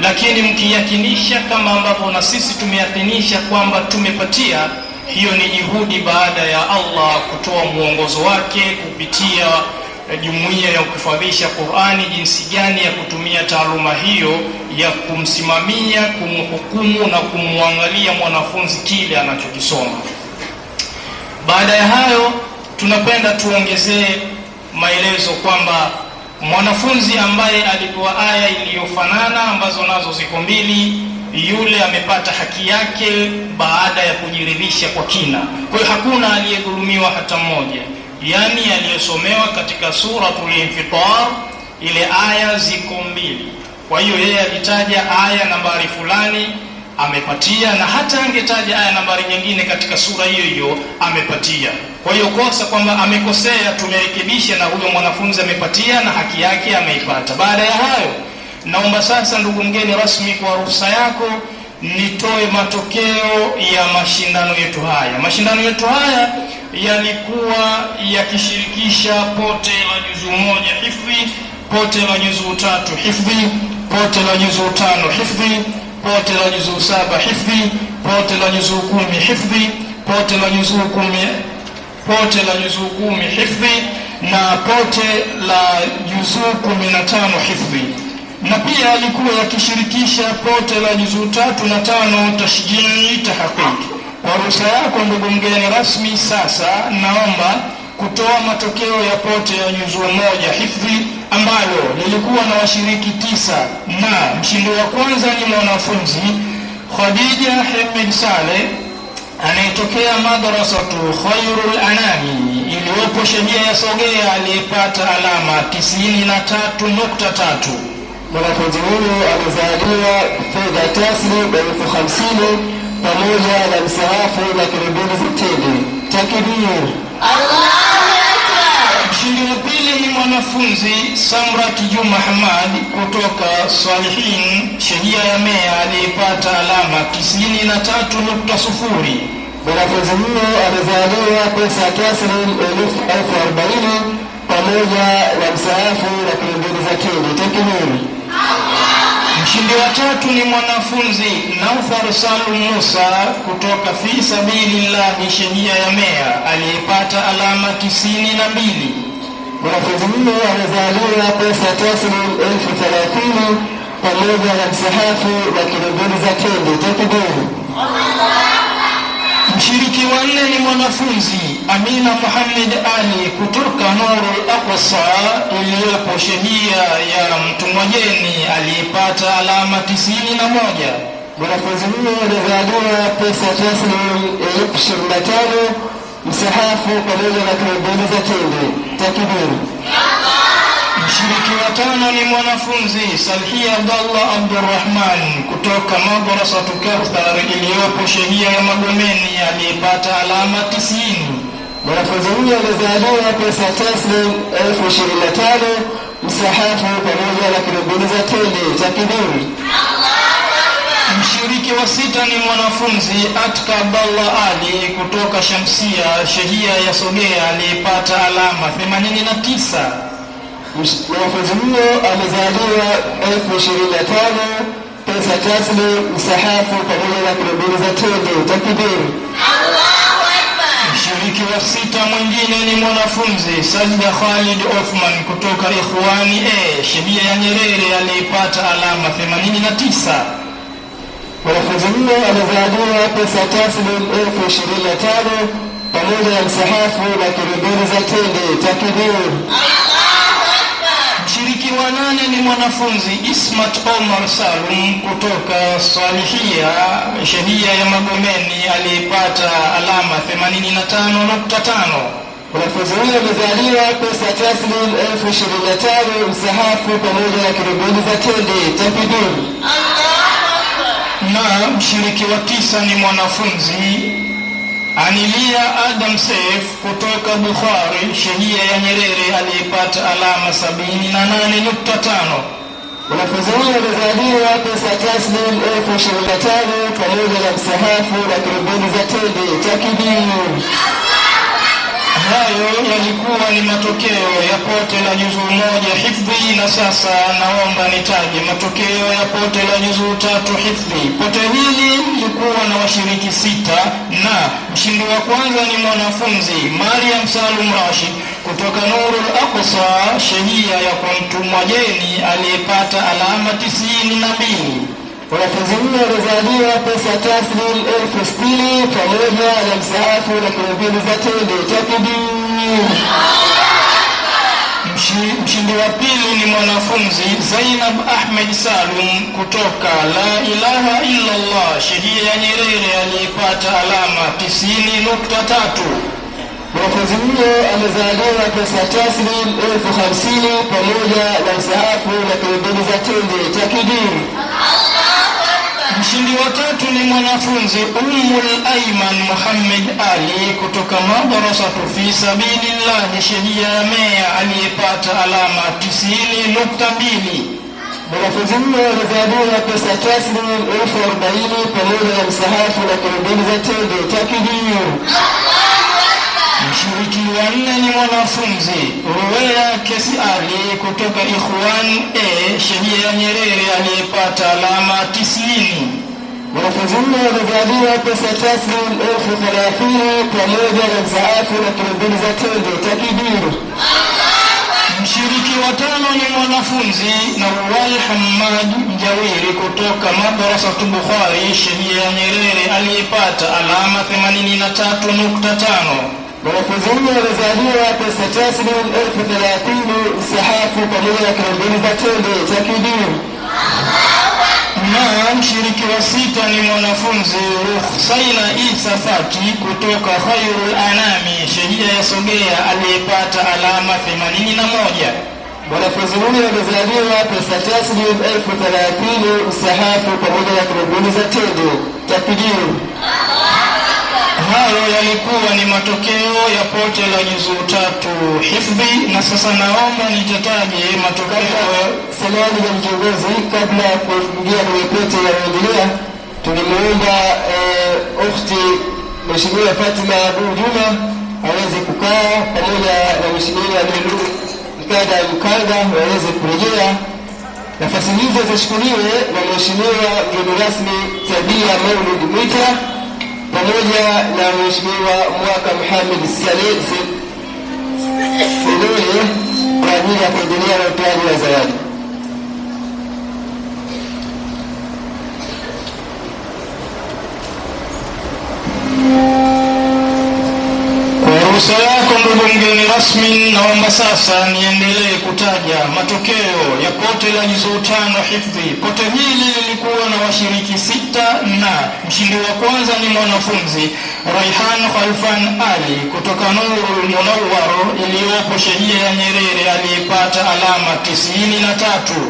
Lakini mkiyakinisha kama ambavyo na sisi tumeyakinisha kwamba tumepatia, hiyo ni juhudi baada ya Allah kutoa mwongozo wake kupitia jumuiya ya kuhifadhisha Qur'ani, jinsi gani ya kutumia taaluma hiyo ya kumsimamia, kumhukumu na kumwangalia mwanafunzi kile anachokisoma. Baada ya hayo, tunapenda tuongezee maelezo kwamba mwanafunzi ambaye alipewa aya iliyofanana ambazo nazo ziko mbili, yule amepata haki yake baada ya kujiridhisha kwa kina. Kwa hiyo hakuna aliyedhulumiwa hata mmoja. Yani aliyesomewa katika suratul Infitar, ile aya ziko mbili. Kwa hiyo yeye alitaja aya nambari fulani amepatia, na hata angetaja aya nambari nyingine katika sura hiyo hiyo amepatia. Kwa hiyo kosa kwamba amekosea tumerekebisha, na huyo mwanafunzi amepatia na haki yake ameipata. Baada ya hayo, naomba sasa ndugu mgeni rasmi, kwa ruhusa yako nitoe matokeo ya mashindano yetu haya. Mashindano yetu haya yalikuwa yakishirikisha pote la juzu moja hifdhi, pote la juzu tatu hifdhi, pote la juzu tano hifdhi, pote la juzu saba hifdhi, pote la juzu 10 hifdhi, pote la juzu 10 hifdhi, na pote la juzu 15 hifdhi. Na pia alikuwa yakishirikisha pote la juzu 3 na 5 tashjii tahqiq. Kwa ruhusa yako ndugu mgeni rasmi, sasa naomba kutoa matokeo ya pote ya juzuu moja hifdhi ambalo lilikuwa na washiriki 9 na mshindi wa kwanza ni mwanafunzi Khadija Hamid Saleh anayetokea madrasatu Khairul Anami iliyopo Shehia ya Sogea aliyepata alama 93.3. Mwanafunzi huyo amezaliwa fedha taslim 50,000 pamoja na msahafu na kiribuni zitende. Takbir. Allahu Akbar. Mshindi wa pili ni mwanafunzi Samrat Juma Hamad kutoka Salihin Shehia ya Mea aliyepata alama 93.0. Mwanafunzi huyo amezaliwa pesa taslim 40,000 pamoja na msahafu na kiribuni zitende. Takbir. Mshindi wa tatu ni mwanafunzi Naufar Salum Musa kutoka fi sabilillah Shehia ya Mea aliyepata alama 92. Mwanafunzi huyo amezaliwa pesa taslim 30,000 pamoja na msahafu na kiribuni zitende. Takbir. Mshiriki wa 4 ni mwanafunzi Amina Muhammad Ali kutoka Nurul Aqsa iliyopo Shehia ya Mtumwajeni aliyepata alama 91. Mwanafunzi huyo amezaliwa pesa taslim 25,000 msahafu pamoja na kiribuni zitende. Takbir. Mshiriki wa 5 ni mwanafunzi Salhia Abdallah Abdurrahman kutoka madrasatu Kauthar iliyopo Shehia ya Magomeni aliyepata alama 90. Mwanafunzi huyo amezaliwa pesa taslim 25,000 msahafu pamoja na kiribuni zitende. Takbir. Mshiriki wa 6 ni mwanafunzi Atka Abdallah Ali kutoka Shamsia Shehia ya Sogea aliyepata alama 89. Mwanafunzi huyo amezaliwa 25,000 pesa taslim msahafu pamoja na kiribuni zitende. Takbir. Allahu Akbar. Mshiriki wa 6 mwingine ni mwanafunzi Sajda Khalid Othman kutoka Ikhwani Shehia ya Nyerere aliyepata alama 89. Mwanafunzi huyo amezaliwa pesa taslim 25,000 pamoja na msahafu na kiribuni zitende. Takbir. Mshiriki wa 8 ni mwanafunzi Ismat Omar Salum kutoka Salihia Shehia ya Magomeni aliyepata alama 85.5. Mwanafunzi huyo amezaliwa pesa taslim 25,000 msahafu pamoja na kiribuni zitende. Takbir. Na mshiriki wa 9 ni mwanafunzi Anilia Adam Saif kutoka Bukhari Shehia ya Nyerere aliyepata alama 78.5. Mwanafunzi huyo amezaliwa pesa taslim 25,000 pamoja na msahafu na kiribuni zitende. Takbir. Hayo yalikuwa ni matokeo ya pote la juzuu moja hifdhi, na sasa naomba nitaje matokeo ya pote la juzuu 3 hifdhi. Pote hili lilikuwa na washiriki 6 na mshindi wa kwanza ni mwanafunzi Mariam Salum Rashid kutoka Nurul Aqsa Shehia ya Mtumwajeni aliyepata alama 92. Mwanafunzi huyo amezaliwa pesa taslim 60,000 pamoja na msahafu na kiribuni zitende. Takbir. Mshindi wa pili ni mwanafunzi Zainab Ahmed Salum kutoka La Ilaha Illa Allah Shehia ya Nyerere aliyepata alama 90.3. Mwanafunzi huyo amezaliwa pesa taslim 50,000 pamoja na msahafu na kiribuni zitende. Takbir. Mshindi wa 3 ni mwanafunzi Ummul Ayman Muhammad Ali kutoka madrasatu fi sabilillah Shehia ya Mea aliyepata alama 90.2. Mwanafunzi huyo amezaliwa pesa taslim 40,000 pamoja na msahafu na kiribuni zitende. Takbir. Mshiriki wa 4 ni mwanafunzi Ruwea Kesi Ali kutoka Ikhwan Shehia ya Nyerere aliyepata alama 90. Mwanafunzi huyo amezaliwa pesa taslim 30,000 pamoja na msahafu na kiribuni zitende. Takbir. Mshiriki wa tano ni mwanafunzi Nawal Hamad Mjawiri kutoka Madrasa Bukhari Shehia ya Nyerere aliyepata alama 83.5. Mwanafunzi huyo amezaliwa pesa taslimu 30,030 msahafu pamoja na kilomita za tende cha kidini. Na mshiriki wa sita ni mwanafunzi Rukhsaina Isa Fati kutoka Khairul Anami Shehia ya Sogea aliyepata alama 81. Mwanafunzi huyo amezaliwa pesa taslimu 30,030 msahafu pamoja na kilomita za tende cha kidini. Hayo yalikuwa ni matokeo ya pote la juzuu 3 hifdhi, na sasa naomba nitataje matokeo. Samahani ya mkiongozi, kabla ya kuingia kwenye pote ya kuendelea, tulimuomba ukhti Mheshimiwa Fatima Abu Juma aweze kukaa pamoja na Mheshimiwa Lulu Mkada Mkada waweze kurejea. Nafasi hizo zishukuliwe na Mheshimiwa mgeni rasmi Tabia Maulid Mwita pamoja na Mheshimiwa Mwaka Muhammad Saleh Sedoye kwa ajili ya kuendelea na utoaji wa zawadi. Ruhusa yako ndugu mgeni rasmi, naomba sasa niendelee kutaja matokeo ya pote la juzuu 5 hifdhi. Pote hili lilikuwa na washiriki 6 na mshindi wa kwanza ni mwanafunzi Raihan Khalfan Ali kutoka Nurul Munawwar iliyopo Shehia ya Nyerere aliyepata alama 93.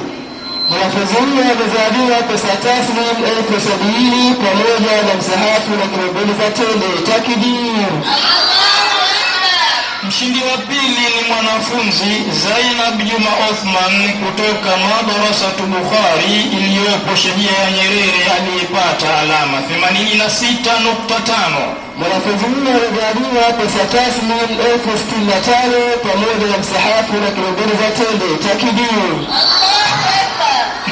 Mwanafunzi huyo amezaliwa pesa taslimu 70,000 pamoja na msahafu na kilomita za tende takbir. Mshindi wa pili ni mwanafunzi Zainab Juma Othman kutoka Madrasa Bukhari iliyopo Shehia ya Nyerere aliyepata alama 86.5. Mwanafunzi huyo amezaliwa pesa taslimu 65,000 pamoja na msahafu na kilomita za tende takbir.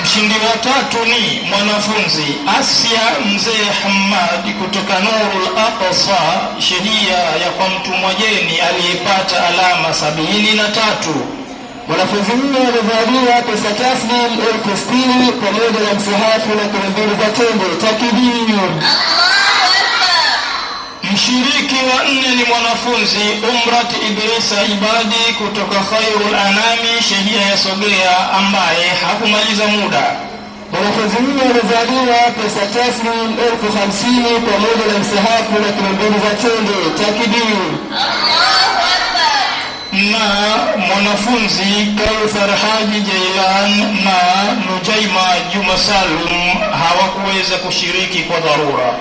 Mshindi wa tatu ni mwanafunzi Asia Mzee Hamad kutoka Nurul Aqsa Shehia ya kwa mtu Mwajeni aliyepata alama 73. Mwanafunzi huyo amezaliwa pesa taslimu 60,000 pamoja na msahafu na kilomita za tende takbir. Mshiriki wa 4 ni mwanafunzi Umrat Idrisa Ibadi kutoka Khairul Anami Shehia ya Sogea ambaye hakumaliza muda. Mwanafunzi huyo amezaliwa pesa taslimu 50,000 pamoja na msahafu na kilomita za tende takbir. Na mwanafunzi Kauthar Haji Jailan na Nujaima Juma Salum hawakuweza kushiriki kwa dharura.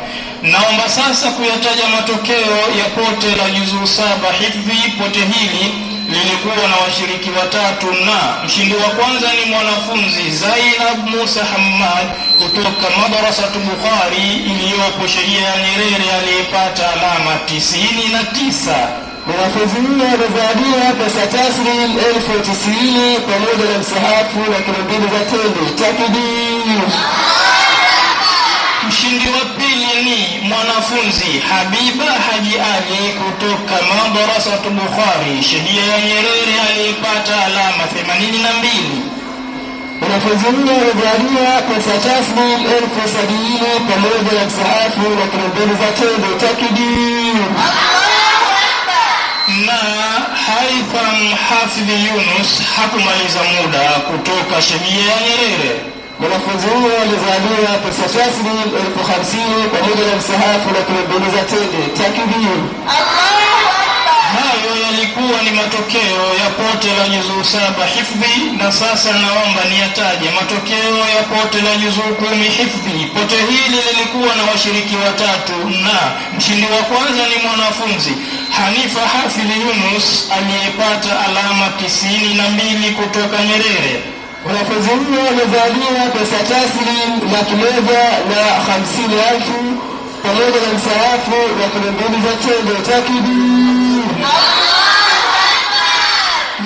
Naomba sasa kuyataja matokeo ya pote la juzuu 7 hifdhi. Pote hili lilikuwa na washiriki 3 na mshindi wa kwanza ni mwanafunzi Zainab Musa Hamad kutoka Madrasa Bukhari iliyopo Shehia ya Nyerere aliyepata alama 99. Mwanafunzi huyo amezaliwa pesa taslimu 90,000 pamoja na msahafu na kilomita za tende takbir. Mshindi wa pili ni mwanafunzi Habiba Haji Ali kutoka Madrasa Bukhari Shehia ya Nyerere aliyepata alama 82. Mwanafunzi huyo amezaliwa pesa taslimu 70,000 pamoja na msahafu na kilomita za tende takbir. Na Haitham Hafidh Yunus hakumaliza muda kutoka Shehia ya Nyerere. Mwanafunzi huyo alizaliwa pesa taslimu 50,000 pamoja na msahafu na kilomita za tende takbir. Hayo yalikuwa ni matokeo ya pote la juzuu 7 hifdhi, na sasa naomba niyataje matokeo ya pote la juzuu 10 hifdhi. Pote hili lilikuwa na washiriki 3 na mshindi wa kwanza ni mwanafunzi Hanifa Hafidh Yunus aliyepata alama 92 kutoka Nyerere. Mwanafunzi huyo amezaliwa pesa taslimu 150,000 pamoja na msahafu na kilomita za tende takbir.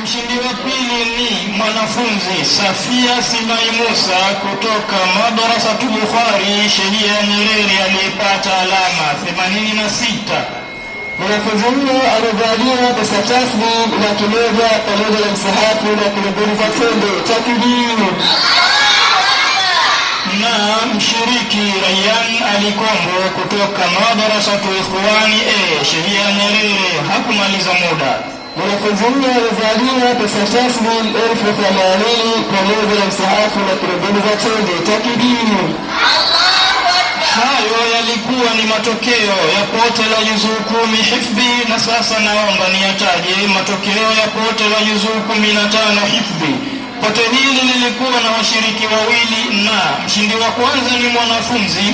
Mshindi wa pili ni mwanafunzi Safia Simai Musa kutoka Madrasa Bukhari Shehia ya Nyerere aliyepata alama 86. Mwanafunzi huyo amezaliwa pesa taslim 100,000 pamoja na msahafu na kiloboni za tende. Takbir. Na mshiriki Rayyan Ali Kombo kutoka Madrasatu Ikhwani Sheria Nyerere hakumaliza muda. Mwanafunzi huyo amezaliwa pesa taslim 80,000 pamoja na msahafu na kiloboni za tende. Takbir. Hayo yalikuwa ni matokeo ya pote la juzuu 10 hifdhi, na sasa naomba niyataje matokeo ya pote la juzuu 15 hifdhi. Pote hili lilikuwa na washiriki wawili, na mshindi wa kwanza ni mwanafunzi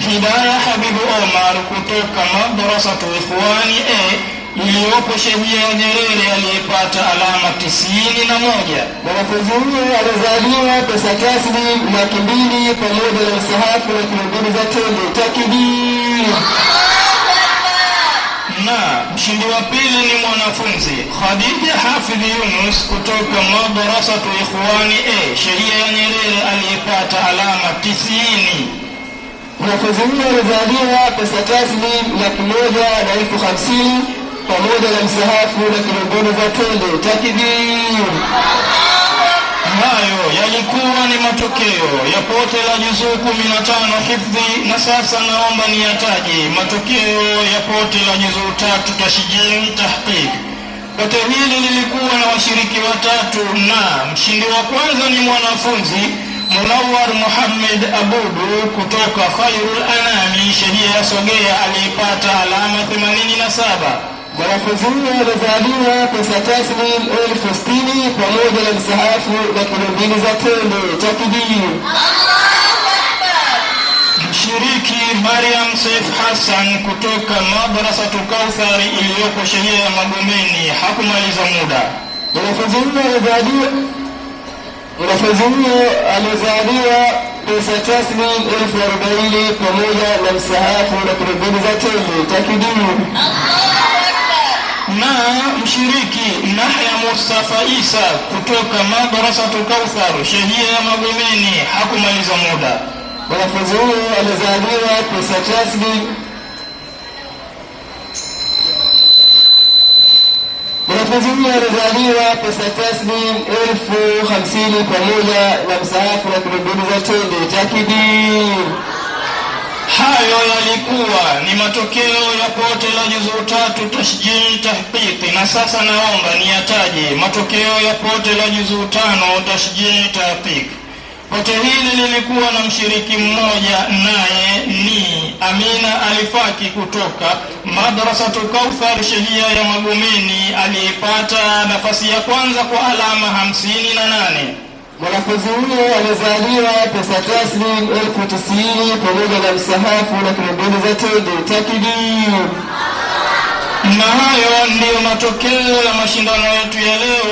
Hidaya Habibu Omar kutoka Madrasatu Ikhwani iliyopo Sheria Nyerere aliyepata alama 91. Mwanafunzi huyo alizaliwa pesa taslim 200,000 pamoja na msahafu na kiloboni za tende. Takbir. Na mshindi wa pili ni mwanafunzi Khadija Hafidh Yunus kutoka Madrasatu Ikhwani Sheria ya Nyerere aliyepata alama 90. Mwanafunzi huyo alizaliwa pesa taslim 150,000 pamoja na msahafu na kiloboni za tende. Takbir. Hayo yalikuwa ni matokeo ya pote la juzuu 15 hifdhi, na sasa naomba niyataje matokeo ya pote la juzuu 3 tashjii tahqiq. Pote hili lilikuwa na washiriki watatu, na mshindi wa kwanza ni mwanafunzi Munawwar Muhammad Abudu kutoka Khairul Anami Sheria ya Sogea aliyepata alama 87. Mwanafunzi huyo alizaliwa pesa taslim 60,000 pamoja na msahafu na kiloboni za tende. Takbir. Mshiriki Mariam Saif Hassan kutoka Madrasatu Kauthari iliyoko Sheria ya Magomeni hakumaliza muda. Mwanafunzi huyo alizaliwa pesa taslim 40,000 pamoja na msahafu na kiloboni za tende. Takbir. Na mshiriki Nahya Mustafa Isa kutoka Madrasatu Kauthar Sheria ya Magomeni hakumaliza muda. Mwanafunzi huyo alizaliwa pesa taslim 50,000 pamoja na msahafu na kiloboni za tende. Takbir. Hayo yalikuwa ni matokeo ya pote la juzuu 3 tashjii tahqiqi, na sasa naomba niyataje matokeo ya pote la juzuu 5 tashjii tahqiq. Pote hili lilikuwa na mshiriki mmoja, naye ni Amina Alifaki kutoka Madrasatu Kauthar Sheria ya Magomeni aliyepata nafasi ya kwanza kwa alama 58. Mwanafunzi huyo alizaliwa pesa taslim 90,000 pamoja na msahafu na kiloboni za tende. Takbir. Na hayo ndiyo matokeo ya mashindano yetu ya leo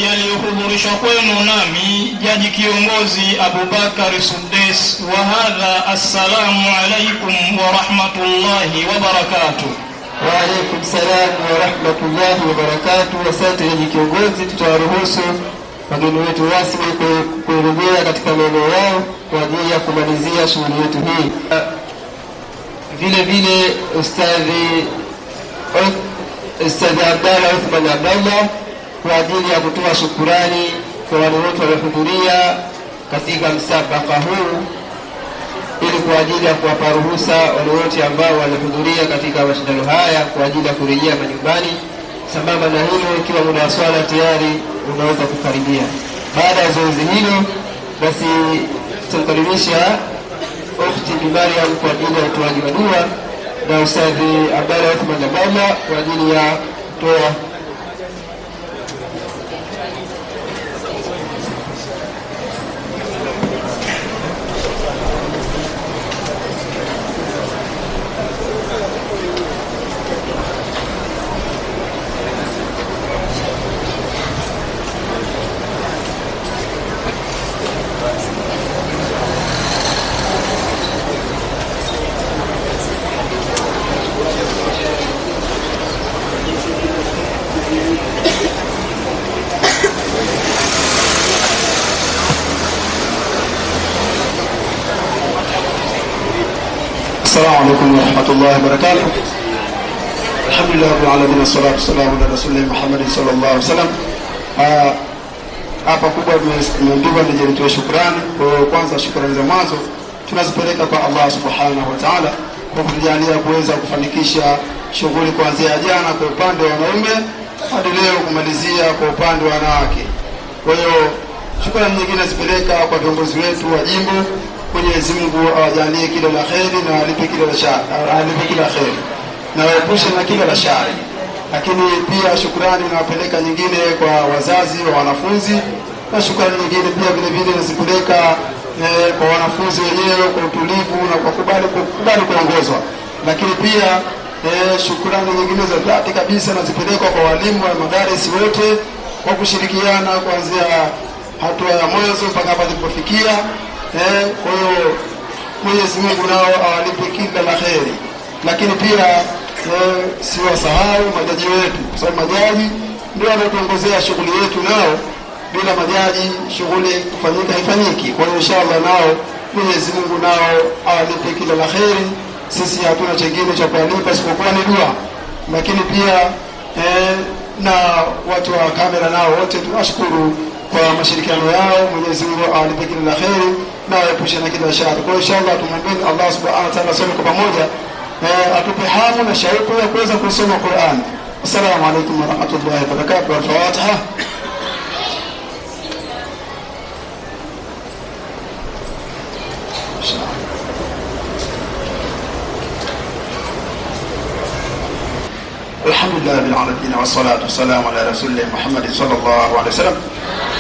yaliyohudhurishwa kwenu nami jaji kiongozi Abubakar Suddes. Wa hadha, assalamu alaikum wa rahmatullahi wa barakatuh. Wa alaikum salam wa rahmatullahi wa barakatuh. Asante jaji kiongozi, tutawaruhusu wageni wetu rasmi kurejea katika maeneo yao kwa ajili ya kumalizia shughuli yetu hii. Vile vile Ustadhi Abdalla Uthman Abdallah kwa ajili ya kutoa shukurani kwa wale wote waliohudhuria katika msabaka huu, ili kwa ajili ya kuwapa ruhusa wale wote ambao walihudhuria katika mashindano haya kwa ajili ya kurejea majumbani. Sambamba na hilo, ikiwa muda wa swala tayari unaweza kukaribia. Baada ya zoezi hilo, basi tutamkaribisha Ukhti Bi Mariam kwa ajili ya utoaji wa dua na Ustadhi Abdalla Uthman Abdallah kwa ajili ya kutoa السلام عليكم ورحمة الله وبركاته. Alhamdulillah rabbil alamin wassalatu wassalamu ala rasulillah Muhammad sallallahu alaihi wasallam. Hapa kubwa tumeambiwa nijitoe shukrani. Kwa kwanza shukrani za mwanzo tunazipeleka kwa Allah subhanahu wa ta'ala kwa kutujalia kuweza kufanikisha shughuli kuanzia jana kwa upande wa wanaume hadi leo kumalizia kwa upande wa wanawake. Kwa hiyo shukrani nyingine zipeleka kwa viongozi wetu wa jimbo. Mwenyezi Mungu awajalie kila la kheri na alipe kila la shari, alipe kila kheri na waepushe na kila la shari. Lakini pia shukrani nawapeleka nyingine kwa wazazi wa wanafunzi, na shukrani nyingine pia vile vile nazipeleka kwa wanafunzi wenyewe kwa utulivu na kwa kukubali kuongozwa. Lakini pia shukrani nyingine za dhati kabisa nazipeleka kwa walimu wa madarasa wote kwa kushirikiana kuanzia hatua ya mwanzo mpaka hapa tulipofikia. Kwa hiyo Mwenyezi Mungu nao awalipe kila la kheri. Lakini pia siwasahau majaji wetu, kwa sababu majaji ndio wanaotuongozea shughuli yetu, nao bila majaji shughuli kufanyika haifanyiki. Kwa hiyo inshallah nao Mwenyezi Mungu nao awalipe kila la kheri. Sisi hatuna chengine cha kuwalipa isipokuwa ni dua. Lakini pia na watu wa kamera nao wote tunashukuru kwa mashirikiano yao. Mwenyezi Mungu awalipe kila la kheri na aepushe na kila shari. Kwa hiyo inshallah tumwombe Allah subhanahu wa ta'ala sote kwa pamoja atupe hamu na shauku ya kuweza kusoma Qur'an. Assalamu alaykum wa rahmatullahi wa barakatuh. Al-Fatiha. Alhamdulillah rabbil alamin wassalatu wassalamu ala rasulillah Muhammad sallallahu alaihi wasallam.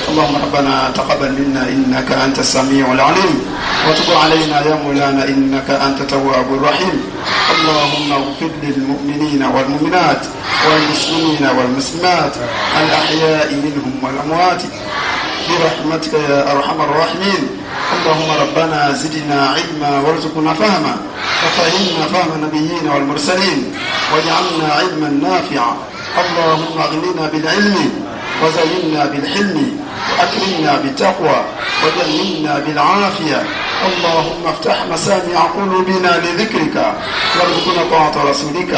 اللهم ربنا تقبل منا إنك أنت السميع العليم وتب علينا يا مولانا إنك أنت التواب الرحيم. اللهم اغفر للمؤمنين والمؤمنات والمسلمين والمسلمات الأحياء منهم والأموات برحمتك يا أرحم الراحمين. اللهم ربنا زدنا علما وارزقنا فهما وفهمنا فهم النبيين والمرسلين واجعلنا علما نافعا. اللهم اغننا بالعلم وزينا بالحلم وأكرمنا بالتقوى وجنبنا بالعافية. اللهم افتح مسامع قلوبنا لذكرك وارزقنا طاعة رسولك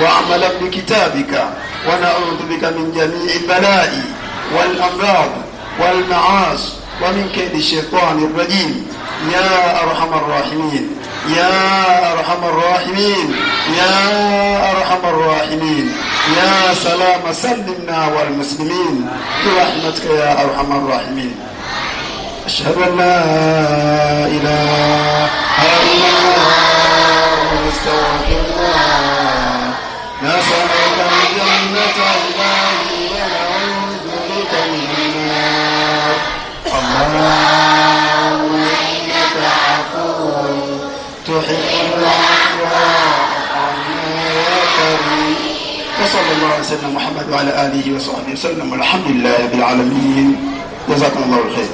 واعمل بكتابك ونعوذ بك من جميع البلاء والأمراض والمعاصي ومن كيد الشيطان الرجيم يا أرحم الراحمين يا أرحم الراحمين يا أرحم الراحمين. يا سلام سلمنا والمسلمين برحمتك يا أرحم الراحمين. أشهد أن لا إله إلا الله واستغفر الله. نسألك الجنة إلهي ونعوذ بك من النار. اللهم إنك عفو تحب العفو يا كريم. وصلى الله على سيدنا محمد وعلى آله وصحبه وسلم والحمد لله رب العالمين. جزاكم الله الخير.